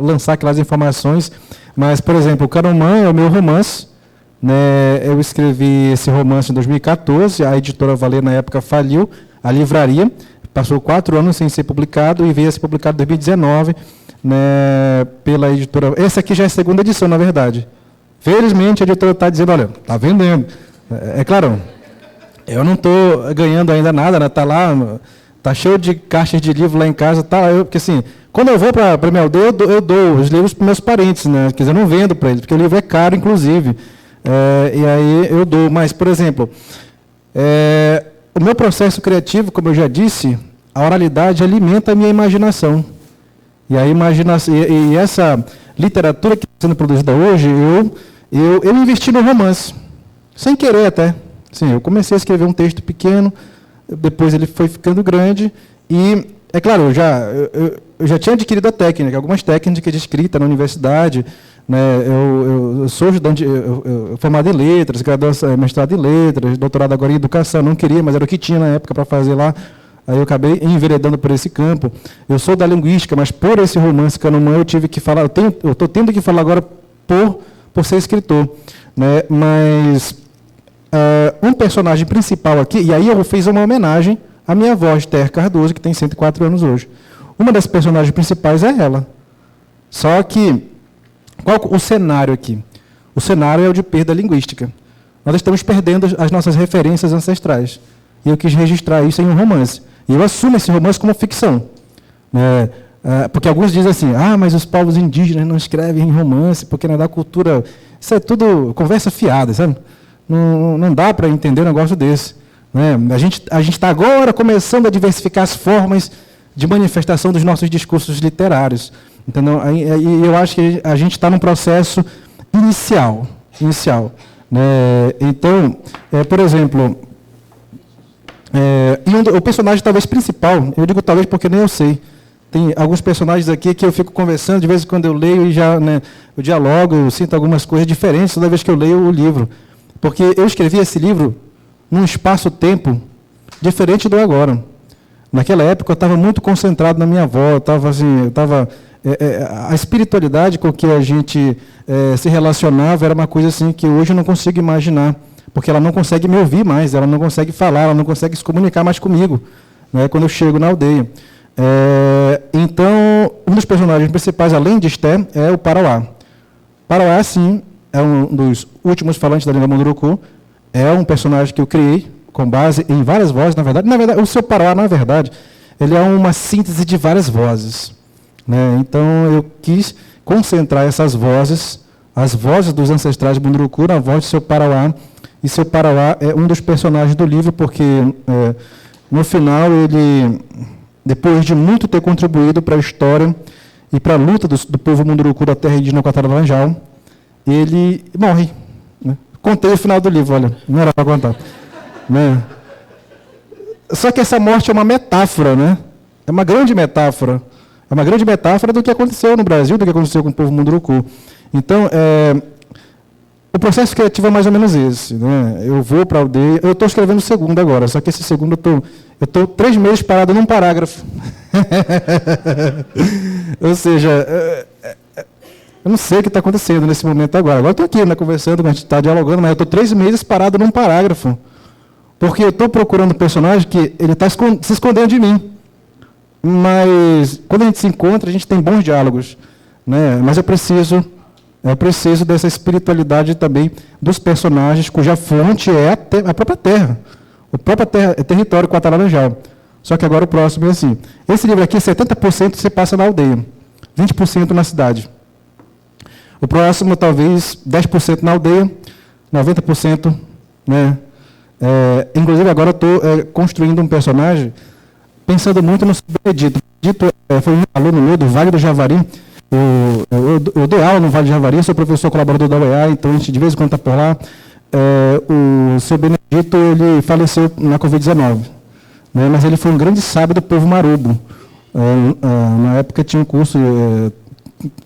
lançar aquelas informações, mas, por exemplo, o Canumã é o meu romance, né? Eu escrevi esse romance em 2014, a editora Valer, na época, faliu, a livraria, passou 4 anos sem ser publicado, e veio a ser publicado em 2019, né, pela editora... Essa aqui já é a 2ª edição, na verdade. Felizmente, a editora está dizendo, olha, está vendendo. Claro, eu não estou ganhando ainda nada, né? Está lá... Está cheio de caixas de livro lá em casa, porque assim, quando eu vou para a minha aldeia, eu dou os livros para meus parentes, né? Quer dizer, eu não vendo para eles, porque o livro é caro, inclusive. E aí eu dou. Mas, por exemplo, o meu processo criativo, como eu já disse, a oralidade alimenta a minha imaginação. E e essa literatura que está sendo produzida hoje, eu investi no romance, sem querer até. Sim, eu comecei a escrever um texto pequeno, depois ele foi ficando grande e, é claro, eu já tinha adquirido a técnica, algumas técnicas de escrita na universidade, né? Eu sou estudante, eu formado em letras, mestrado em letras, doutorado agora em educação, não queria, mas era o que tinha na época para fazer lá, aí eu acabei enveredando por esse campo. Eu sou da linguística, mas por esse romance Canumã eu tive que falar, eu estou tendo que falar agora por ser escritor, né? Mas... um personagem principal aqui, e aí eu fiz uma homenagem à minha avó, Esther Cardoso, que tem 104 anos hoje. Uma das personagens principais é ela. Só que, qual o cenário aqui? O cenário é o de perda linguística. Nós estamos perdendo as nossas referências ancestrais. E eu quis registrar isso em um romance. E eu assumo esse romance como ficção. Porque alguns dizem assim, mas os povos indígenas não escrevem em romance, porque não é da cultura... Isso é tudo conversa fiada, sabe? Não dá para entender um negócio desse. Né? A gente está agora começando a diversificar as formas de manifestação dos nossos discursos literários. Entendeu? E eu acho que a gente está num processo inicial. Né? Então, por exemplo, o personagem talvez principal, eu digo talvez porque nem eu sei, tem alguns personagens aqui que eu fico conversando, de vez em quando eu leio e já, né, eu dialogo, eu sinto algumas coisas diferentes toda vez que eu leio o livro. Porque eu escrevi esse livro num espaço-tempo diferente do agora. Naquela época, eu estava muito concentrado na minha avó, a espiritualidade com que a gente se relacionava era uma coisa assim que hoje eu não consigo imaginar, porque ela não consegue me ouvir mais, ela não consegue falar, ela não consegue se comunicar mais comigo, né, quando eu chego na aldeia. Então, um dos personagens principais, além de Esther, é o Parauá. Parauá, sim, é um dos últimos falantes da língua Munduruku, é um personagem que eu criei com base em várias vozes, na verdade, o seu Parauá, na verdade, ele é uma síntese de várias vozes. né? Então, eu quis concentrar essas vozes, as vozes dos ancestrais de Munduruku, na voz de Seu Parauá. E Seu Parauá é um dos personagens do livro, porque, no final, ele, depois de muito ter contribuído para a história e para a luta do povo Munduruku da terra indígena Quatara-Laranjal, ele morre. Né? Contei o final do livro, olha, não era para contar. Né? Só que essa morte é uma metáfora, né? É uma grande metáfora. É uma grande metáfora do que aconteceu no Brasil, do que aconteceu com o povo Munduruku. Então, o processo criativo é mais ou menos esse. Né? Eu vou para a aldeia, eu estou escrevendo o segundo agora, só que esse segundo eu estou 3 meses parado num parágrafo. Ou seja, eu não sei o que está acontecendo nesse momento agora. Agora estou aqui, né, conversando, a gente está dialogando, mas eu estou 3 meses parado num parágrafo. Porque eu estou procurando um personagem que ele está se escondendo de mim. Mas, quando a gente se encontra, a gente tem bons diálogos. Né? Mas eu preciso dessa espiritualidade também dos personagens, cuja fonte é a própria terra. O próprio território Quatara-Laranjal. Só que agora o próximo é assim. Esse livro aqui, 70% se passa na aldeia, 20% na cidade. O próximo, talvez, 10% na aldeia, 90%... Né? Inclusive, agora eu estou construindo um personagem pensando muito no Benedito. Benedito foi um aluno meu do Vale do Javari. Eu dou aula no Vale do Javari, sou professor colaborador da UEA, então a gente de vez em quando está por lá. O seu Benedito, ele faleceu na Covid-19, né, mas ele foi um grande sábio do povo marubo. Na época tinha um curso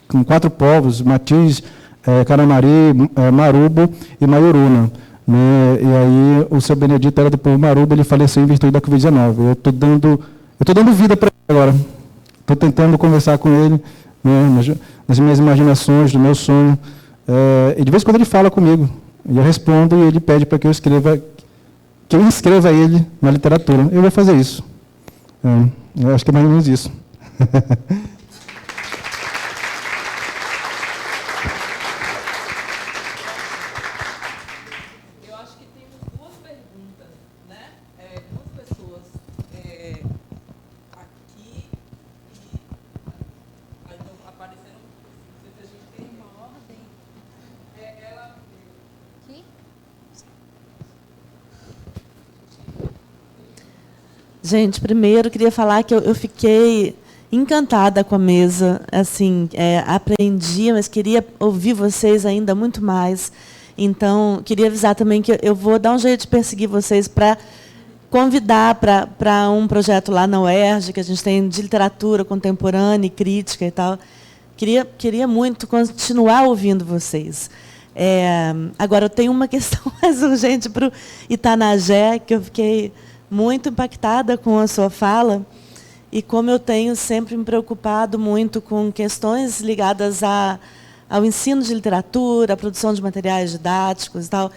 com 4 povos, Matiz, Caramari, Marubo e Maioruna. Né, e aí o seu Benedito era do povo marubo, ele faleceu em virtude da Covid-19. Eu estou dando vida para ele agora. Estou tentando conversar com ele, né, nas minhas imaginações, do meu sonho. E de vez em quando ele fala comigo. E eu respondo e ele pede para que eu inscreva ele na literatura. Eu vou fazer isso. Eu acho que é mais ou menos isso. Gente, primeiro queria falar que eu fiquei encantada com a mesa, assim, aprendi, mas queria ouvir vocês ainda muito mais. Então, queria avisar também que eu vou dar um jeito de perseguir vocês para convidar para um projeto lá na UERJ, que a gente tem de literatura contemporânea e crítica e tal. Queria muito continuar ouvindo vocês. Agora, eu tenho uma questão mais urgente para o Itanagé, que eu fiquei muito impactada com a sua fala, e como eu tenho sempre me preocupado muito com questões ligadas ao ensino de literatura, à produção de materiais didáticos e tal,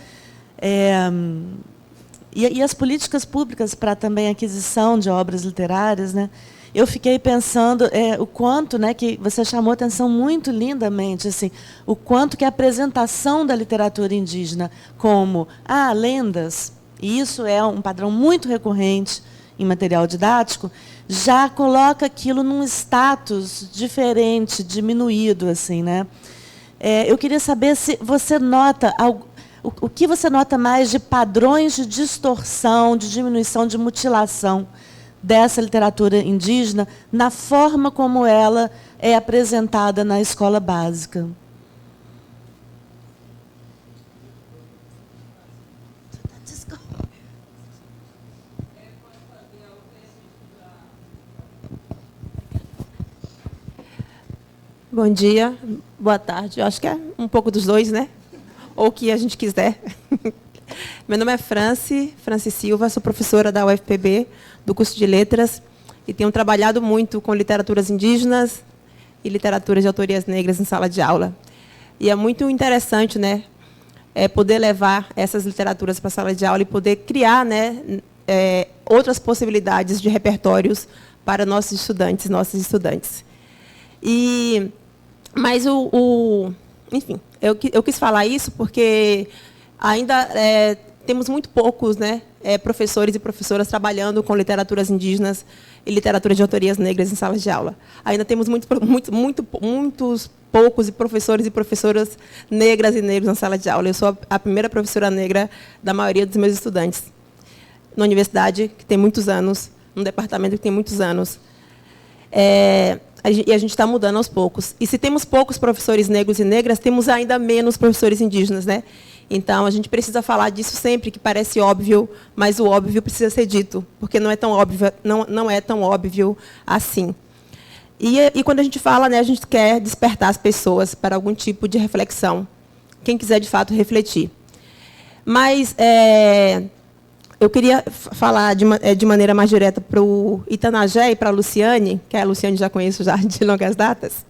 e as políticas públicas para também a aquisição de obras literárias, né? Eu fiquei pensando o quanto, né, que você chamou atenção muito lindamente, assim, o quanto que a apresentação da literatura indígena como lendas, e isso é um padrão muito recorrente em material didático, já coloca aquilo num status diferente, diminuído, assim, né? Eu queria saber se você nota o que você nota mais de padrões de distorção, de diminuição, de mutilação dessa literatura indígena na forma como ela é apresentada na escola básica. Bom dia, boa tarde. Eu acho que é um pouco dos dois, né? Ou o que a gente quiser. Meu nome é Franci Silva, sou professora da UFPB, do curso de Letras, e tenho trabalhado muito com literaturas indígenas e literaturas de autorias negras em sala de aula. E é muito interessante, né, poder levar essas literaturas para a sala de aula e poder criar, né, outras possibilidades de repertórios para nossos estudantes. Mas enfim, eu quis falar isso porque ainda temos muito poucos, né, professores e professoras trabalhando com literaturas indígenas e literatura de autorias negras em salas de aula. Ainda temos muitos poucos professores e professoras negras e negros na sala de aula. Eu sou a primeira professora negra da maioria dos meus estudantes, na universidade, que tem muitos anos, num departamento que tem muitos anos. E a gente está mudando aos poucos. E se temos poucos professores negros e negras, temos ainda menos professores indígenas, né? Então, a gente precisa falar disso sempre, que parece óbvio, mas o óbvio precisa ser dito, porque não é tão óbvio, não é tão óbvio assim. E quando a gente fala, né, a gente quer despertar as pessoas para algum tipo de reflexão, quem quiser, de fato, refletir. Mas eu queria falar de maneira mais direta para o Itanagé e para a Luciane, que a Luciane já conheço já de longas datas,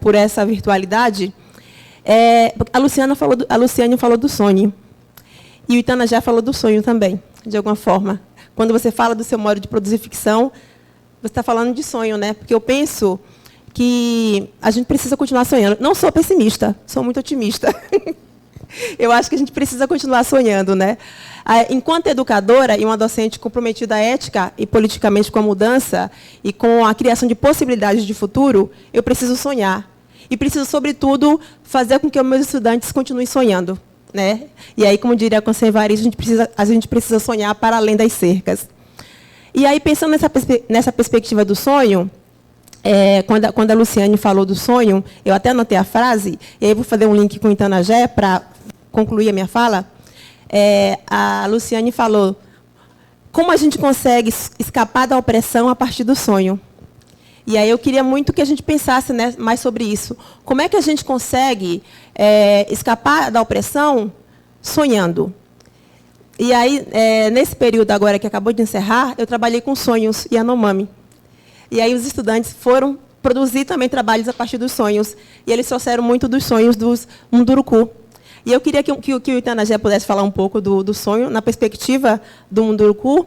por essa virtualidade. A Luciane falou do sonho. E o Itanagé falou do sonho também, de alguma forma. Quando você fala do seu modo de produzir ficção, você está falando de sonho, né? Porque eu penso que a gente precisa continuar sonhando. Não sou pessimista, sou muito otimista. Eu acho que a gente precisa continuar sonhando, né? Enquanto educadora e uma docente comprometida ética e politicamente com a mudança e com a criação de possibilidades de futuro, eu preciso sonhar. E preciso, sobretudo, fazer com que os meus estudantes continuem sonhando, né? E aí, como diria a Conceição Evaristo, a gente precisa sonhar para além das cercas. E aí, pensando nessa perspectiva do sonho, quando a Luciane falou do sonho, eu até anotei a frase, e aí vou fazer um link com o Itanagé para concluir a minha fala. A Luciane falou como a gente consegue escapar da opressão a partir do sonho. E aí eu queria muito que a gente pensasse, né, mais sobre isso. Como é que a gente consegue escapar da opressão sonhando? E aí, nesse período agora que acabou de encerrar, eu trabalhei com sonhos Yanomami. E aí os estudantes foram produzir também trabalhos a partir dos sonhos. E eles trouxeram muito dos sonhos dos Munduruku. E eu queria que o Itanagé pudesse falar um pouco do sonho, na perspectiva do Munduruku,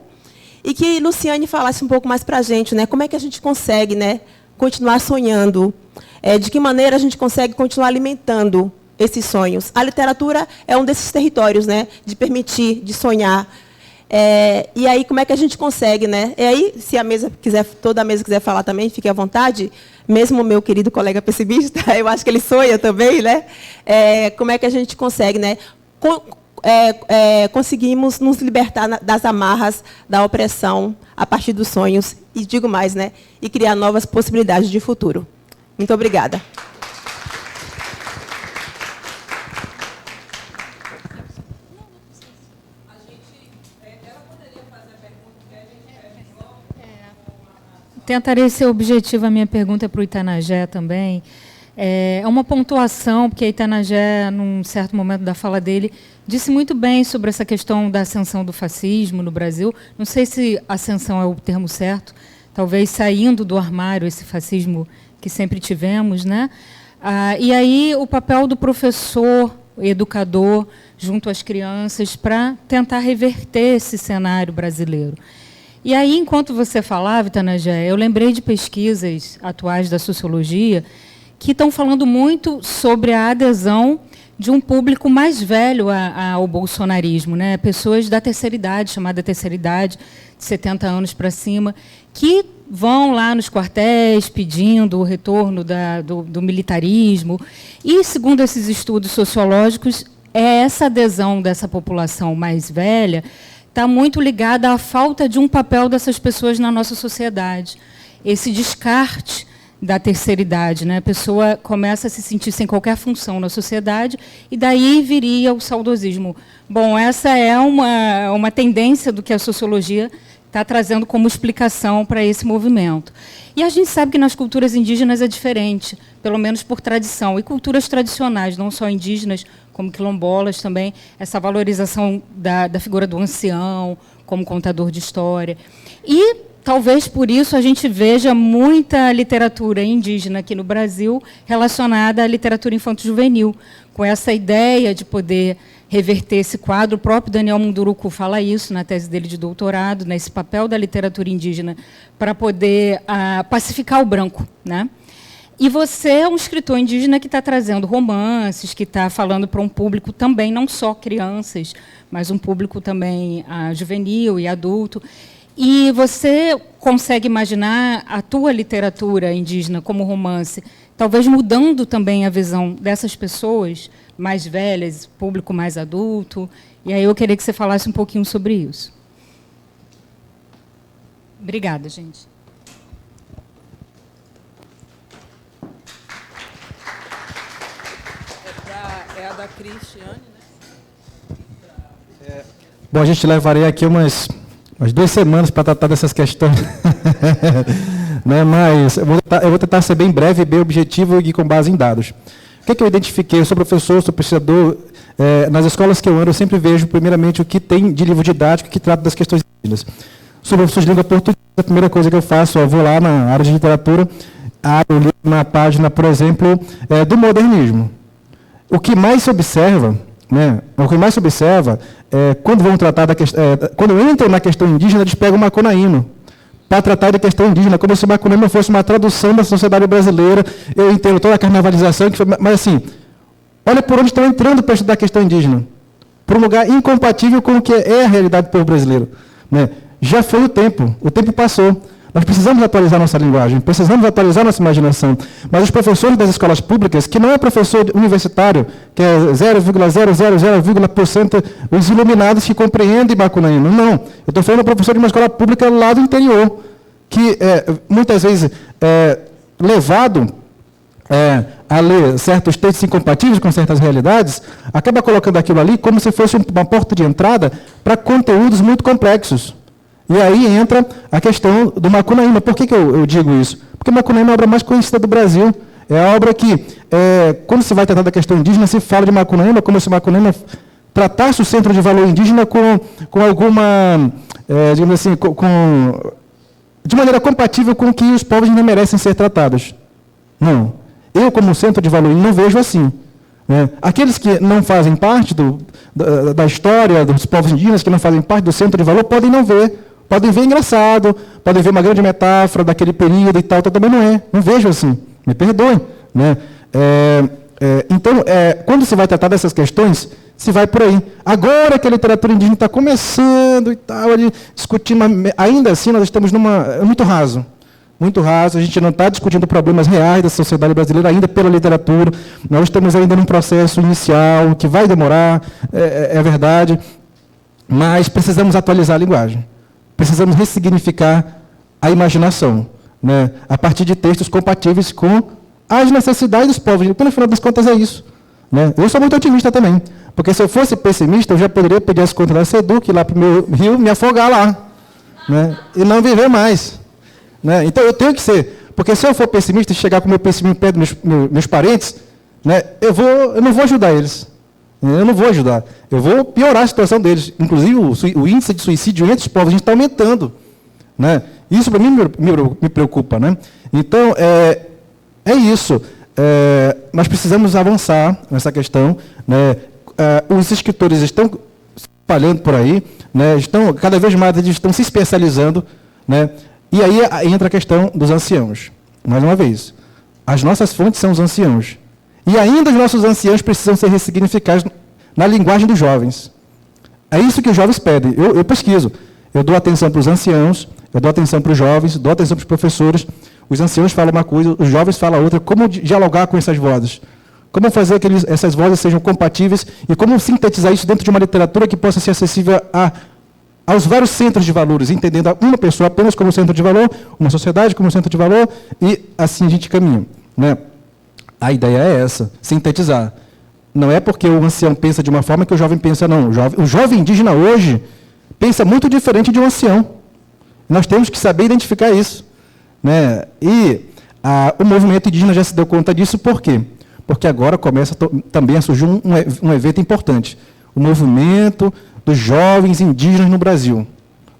e que Luciane falasse um pouco mais para a gente, né? Como é que a gente consegue, né, continuar sonhando? De que maneira a gente consegue continuar alimentando esses sonhos? A literatura é um desses territórios, né, de permitir, de sonhar. E aí, como é que a gente consegue, né? E aí, se toda a mesa quiser falar também, fique à vontade. Mesmo o meu querido colega pessimista, eu acho que ele sonha também, né? Como é que a gente consegue, né? Conseguimos nos libertar das amarras da opressão a partir dos sonhos, e digo mais, né? E criar novas possibilidades de futuro. Muito obrigada. Tentarei ser objetiva a minha pergunta para o Itanagé também. É uma pontuação, porque a Itanagé, num certo momento da fala dele, disse muito bem sobre essa questão da ascensão do fascismo no Brasil. Não sei se ascensão é o termo certo, talvez saindo do armário esse fascismo que sempre tivemos, né? E aí o papel do professor, educador, junto às crianças, para tentar reverter esse cenário brasileiro. E aí, enquanto você falava, Itanagé, eu lembrei de pesquisas atuais da sociologia que estão falando muito sobre a adesão de um público mais velho ao bolsonarismo, né? Pessoas da terceira idade, chamada terceira idade, de 70 anos para cima, que vão lá nos quartéis pedindo o retorno do militarismo. E, segundo esses estudos sociológicos, essa adesão dessa população mais velha está muito ligada à falta de um papel dessas pessoas na nossa sociedade. Esse descarte da terceira idade, né? A pessoa começa a se sentir sem qualquer função na sociedade, e daí viria o saudosismo. Bom, essa é uma tendência do que a sociologia está trazendo como explicação para esse movimento. E a gente sabe que nas culturas indígenas é diferente, pelo menos por tradição, e culturas tradicionais, não só indígenas, como quilombolas também, essa valorização da figura do ancião como contador de história. E talvez por isso a gente veja muita literatura indígena aqui no Brasil relacionada à literatura infanto-juvenil, com essa ideia de poder reverter esse quadro. O próprio Daniel Munduruku fala isso na tese dele de doutorado, nesse papel da literatura indígena para poder pacificar o branco, né? E você é um escritor indígena que está trazendo romances, que está falando para um público também, não só crianças, mas um público também juvenil e adulto. E você consegue imaginar a tua literatura indígena como romance, talvez mudando também a visão dessas pessoas mais velhas, público mais adulto? E aí eu queria que você falasse um pouquinho sobre isso. Obrigada, gente. É a da Cristiane, né? Bom, a gente levaria aqui umas 2 semanas para tratar dessas questões. Né? Mas eu vou tentar ser bem breve, bem objetivo e com base em dados. O que eu identifiquei? Eu sou professor, sou pesquisador. Nas escolas que eu ando, eu sempre vejo, primeiramente, o que tem de livro didático que trata das questões indígenas. Sou professor de língua portuguesa, a primeira coisa que eu faço, eu vou lá na área de literatura, abro o livro na página, por exemplo, do modernismo. O que mais se observa, né, quando vão tratar da questão, quando entram na questão indígena, eles pegam o Macunaíma para tratar de questão indígena, como se o Macunaíma fosse uma tradução da sociedade brasileira. Eu entendo toda a carnavalização, mas assim, olha por onde estão entrando para estudar a questão indígena, por um lugar incompatível com o que é a realidade do povo brasileiro. Né? Já foi o tempo passou. Nós precisamos atualizar nossa linguagem, precisamos atualizar nossa imaginação. Mas os professores das escolas públicas, que não é professor universitário, que é 0,000% os iluminados que compreendem Macunaíma. Não, eu estou falando do professor de uma escola pública lá do interior, que muitas vezes levado a ler certos textos incompatíveis com certas realidades, acaba colocando aquilo ali como se fosse uma porta de entrada para conteúdos muito complexos. E aí entra a questão do Macunaíma. Por que eu digo isso? Porque Macunaíma é a obra mais conhecida do Brasil. É a obra que, quando se vai tratar da questão indígena, se fala de Macunaíma como se Macunaíma tratasse o centro de valor indígena com alguma, digamos assim, de maneira compatível com que os povos não merecem ser tratados. Não. Eu, como centro de valor, não vejo assim. Né? Aqueles que não fazem parte da história dos povos indígenas, que não fazem parte do centro de valor, podem não ver. Podem ver engraçado, podem ver uma grande metáfora daquele período e tal, também não vejo assim, me perdoem. Né? Então, quando se vai tratar dessas questões, se vai por aí. Agora que a literatura indígena está começando e tal, discutindo, ainda assim nós estamos muito raso. Muito raso, a gente não está discutindo problemas reais da sociedade brasileira ainda pela literatura, nós estamos ainda num processo inicial, que vai demorar, é verdade, mas precisamos atualizar a linguagem. Precisamos ressignificar a imaginação, né, a partir de textos compatíveis com as necessidades dos povos. No final das contas, é isso. Né? Eu sou muito otimista também, porque se eu fosse pessimista, eu já poderia pedir as contas da SEDUC, ir lá para o meu rio, me afogar lá, né, e não viver mais. Né? Então, eu tenho que ser, porque se eu for pessimista e chegar com o meu pessimismo perto dos meus parentes, né, eu não vou ajudar eles. Eu não vou ajudar. Eu vou piorar a situação deles. Inclusive, o índice de suicídio entre os povos está aumentando. Né? Isso, para mim, me preocupa. Né? Então, é isso. Nós precisamos avançar nessa questão. Né? Os escritores estão se espalhando por aí, né? Cada vez mais eles estão se especializando. Né? E aí entra a questão dos anciãos. Mais uma vez, as nossas fontes são os anciãos. E ainda os nossos anciãos precisam ser ressignificados na linguagem dos jovens. É isso que os jovens pedem. Eu pesquiso. Eu dou atenção para os anciãos, eu dou atenção para os jovens, dou atenção para os professores. Os anciãos falam uma coisa, os jovens falam outra. Como dialogar com essas vozes? Como fazer que essas vozes sejam compatíveis e como sintetizar isso dentro de uma literatura que possa ser acessível aos vários centros de valores, entendendo uma pessoa apenas como centro de valor, uma sociedade como centro de valor, e assim a gente caminha. Né? A ideia é essa, sintetizar. Não é porque o ancião pensa de uma forma que o jovem pensa, não. O jovem indígena hoje pensa muito diferente de um ancião. Nós temos que saber identificar isso. Né? E o movimento indígena já se deu conta disso, por quê? Porque agora começa também a surgir um evento importante. O movimento dos jovens indígenas no Brasil.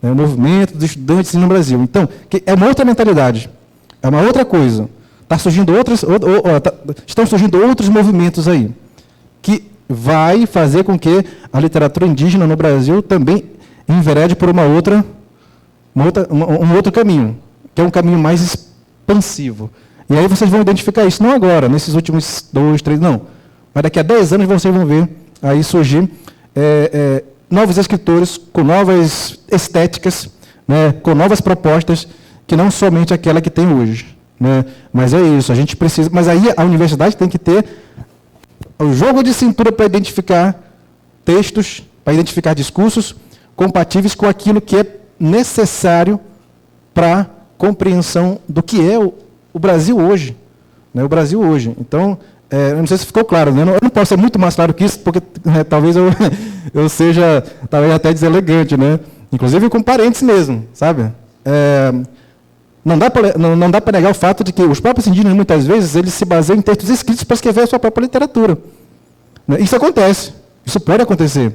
O movimento dos estudantes no Brasil. Então, é uma outra mentalidade. É uma outra coisa. Estão surgindo outros movimentos aí, que vai fazer com que a literatura indígena no Brasil também enverede por um outro caminho, que é um caminho mais expansivo. E aí vocês vão identificar isso, não agora, nesses últimos 2, 3, não. Mas daqui a 10 anos vocês vão ver aí surgir novos escritores com novas estéticas, né, com novas propostas, que não somente aquela que tem hoje. Né? Mas é isso, a gente precisa... Mas aí a universidade tem que ter o jogo de cintura para identificar textos, para identificar discursos compatíveis com aquilo que é necessário para a compreensão do que é o Brasil hoje. Né? O Brasil hoje. Então, eu não sei se ficou claro, né? Eu não posso ser muito mais claro que isso, porque talvez eu seja talvez até deselegante, né? Inclusive com parentes mesmo, sabe? Não dá para negar o fato de que os próprios indígenas, muitas vezes, eles se baseiam em textos escritos para escrever a sua própria literatura. Né? Isso acontece, isso pode acontecer.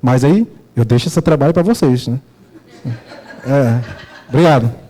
Mas aí eu deixo esse trabalho para vocês. Né? Obrigado.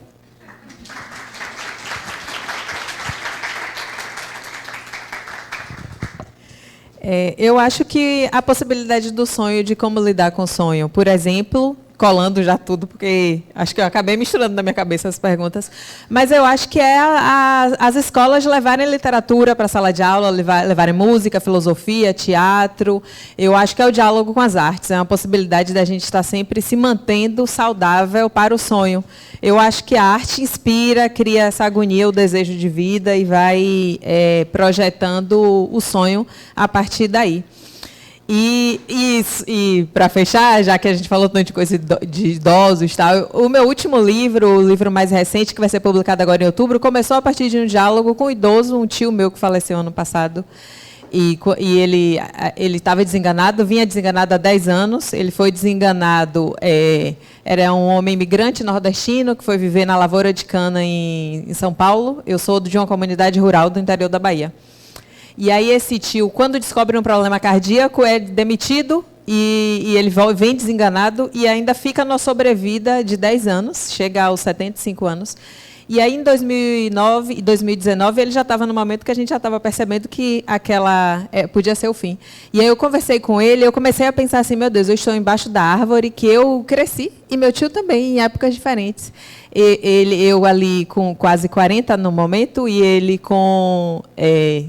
Eu acho que a possibilidade do sonho, de como lidar com o sonho, por exemplo, colando já tudo, porque acho que eu acabei misturando na minha cabeça as perguntas, mas eu acho que as escolas levarem literatura para a sala de aula, levarem música, filosofia, teatro. Eu acho que é o diálogo com as artes, é uma possibilidade da gente estar sempre se mantendo saudável para o sonho. Eu acho que a arte inspira, cria essa agonia, o desejo de vida e vai projetando o sonho a partir daí. E para fechar, já que a gente falou tanto de coisa de idosos e tal, o meu último livro, o livro mais recente, que vai ser publicado agora em outubro, começou a partir de um diálogo com um idoso, um tio meu que faleceu ano passado. E ele estava desenganado, vinha desenganado há 10 anos. Ele foi desenganado, era um homem imigrante nordestino que foi viver na lavoura de cana em São Paulo. Eu sou de uma comunidade rural do interior da Bahia. E aí esse tio, quando descobre um problema cardíaco, é demitido e ele vem desenganado e ainda fica na sobrevida de 10 anos, chega aos 75 anos. E aí, em 2009 e 2019, ele já estava no momento que a gente já estava percebendo que aquela podia ser o fim. E aí eu conversei com ele, eu comecei a pensar assim, meu Deus, eu estou embaixo da árvore que eu cresci, e meu tio também, em épocas diferentes. Eu ali com quase 40 no momento, e ele com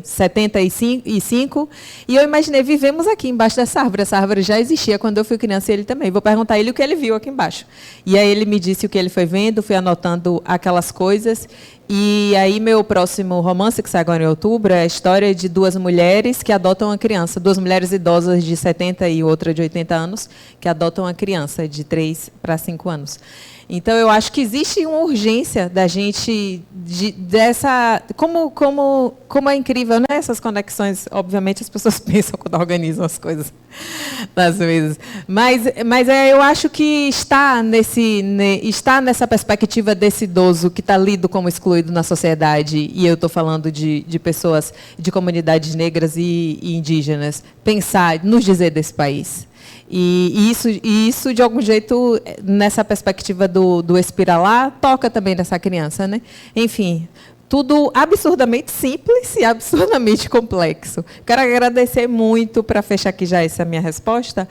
75. E eu imaginei, vivemos aqui embaixo dessa árvore. Essa árvore já existia quando eu fui criança, e ele também. Vou perguntar a ele o que ele viu aqui embaixo. E aí ele me disse o que ele foi vendo, fui anotando aquelas coisas. E aí meu próximo romance, que sai agora em outubro, é a história de 2 mulheres que adotam uma criança. 2 mulheres idosas de 70 e outra de 80 anos, que adotam uma criança de 3 para 5 anos. Então, eu acho que existe uma urgência da gente, dessa... Como é incrível, né? Essas conexões, obviamente, as pessoas pensam quando organizam as coisas das vezes. Mas eu acho que está nessa perspectiva desse idoso que está lido como excluído na sociedade, e eu estou falando de pessoas de comunidades negras e indígenas, pensar, nos dizer desse país. E isso, de algum jeito, nessa perspectiva do espiralar, toca também nessa criança, né? Enfim, tudo absurdamente simples e absurdamente complexo. Quero agradecer muito, para fechar aqui já essa minha resposta,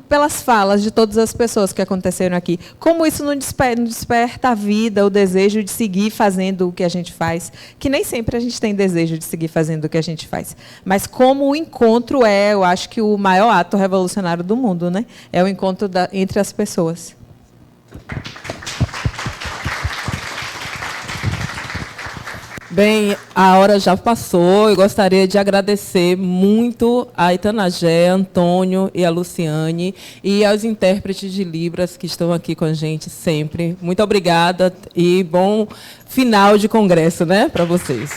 pelas falas de todas as pessoas que aconteceram aqui. Como isso não desperta a vida, o desejo de seguir fazendo o que a gente faz, que nem sempre a gente tem desejo de seguir fazendo o que a gente faz. Mas como o encontro eu acho que o maior ato revolucionário do mundo, né? É o encontro entre as pessoas. Bem, a hora já passou. Eu gostaria de agradecer muito a Itanagé, Antônio e a Luciane, e aos intérpretes de Libras que estão aqui com a gente sempre. Muito obrigada e bom final de congresso, né, para vocês.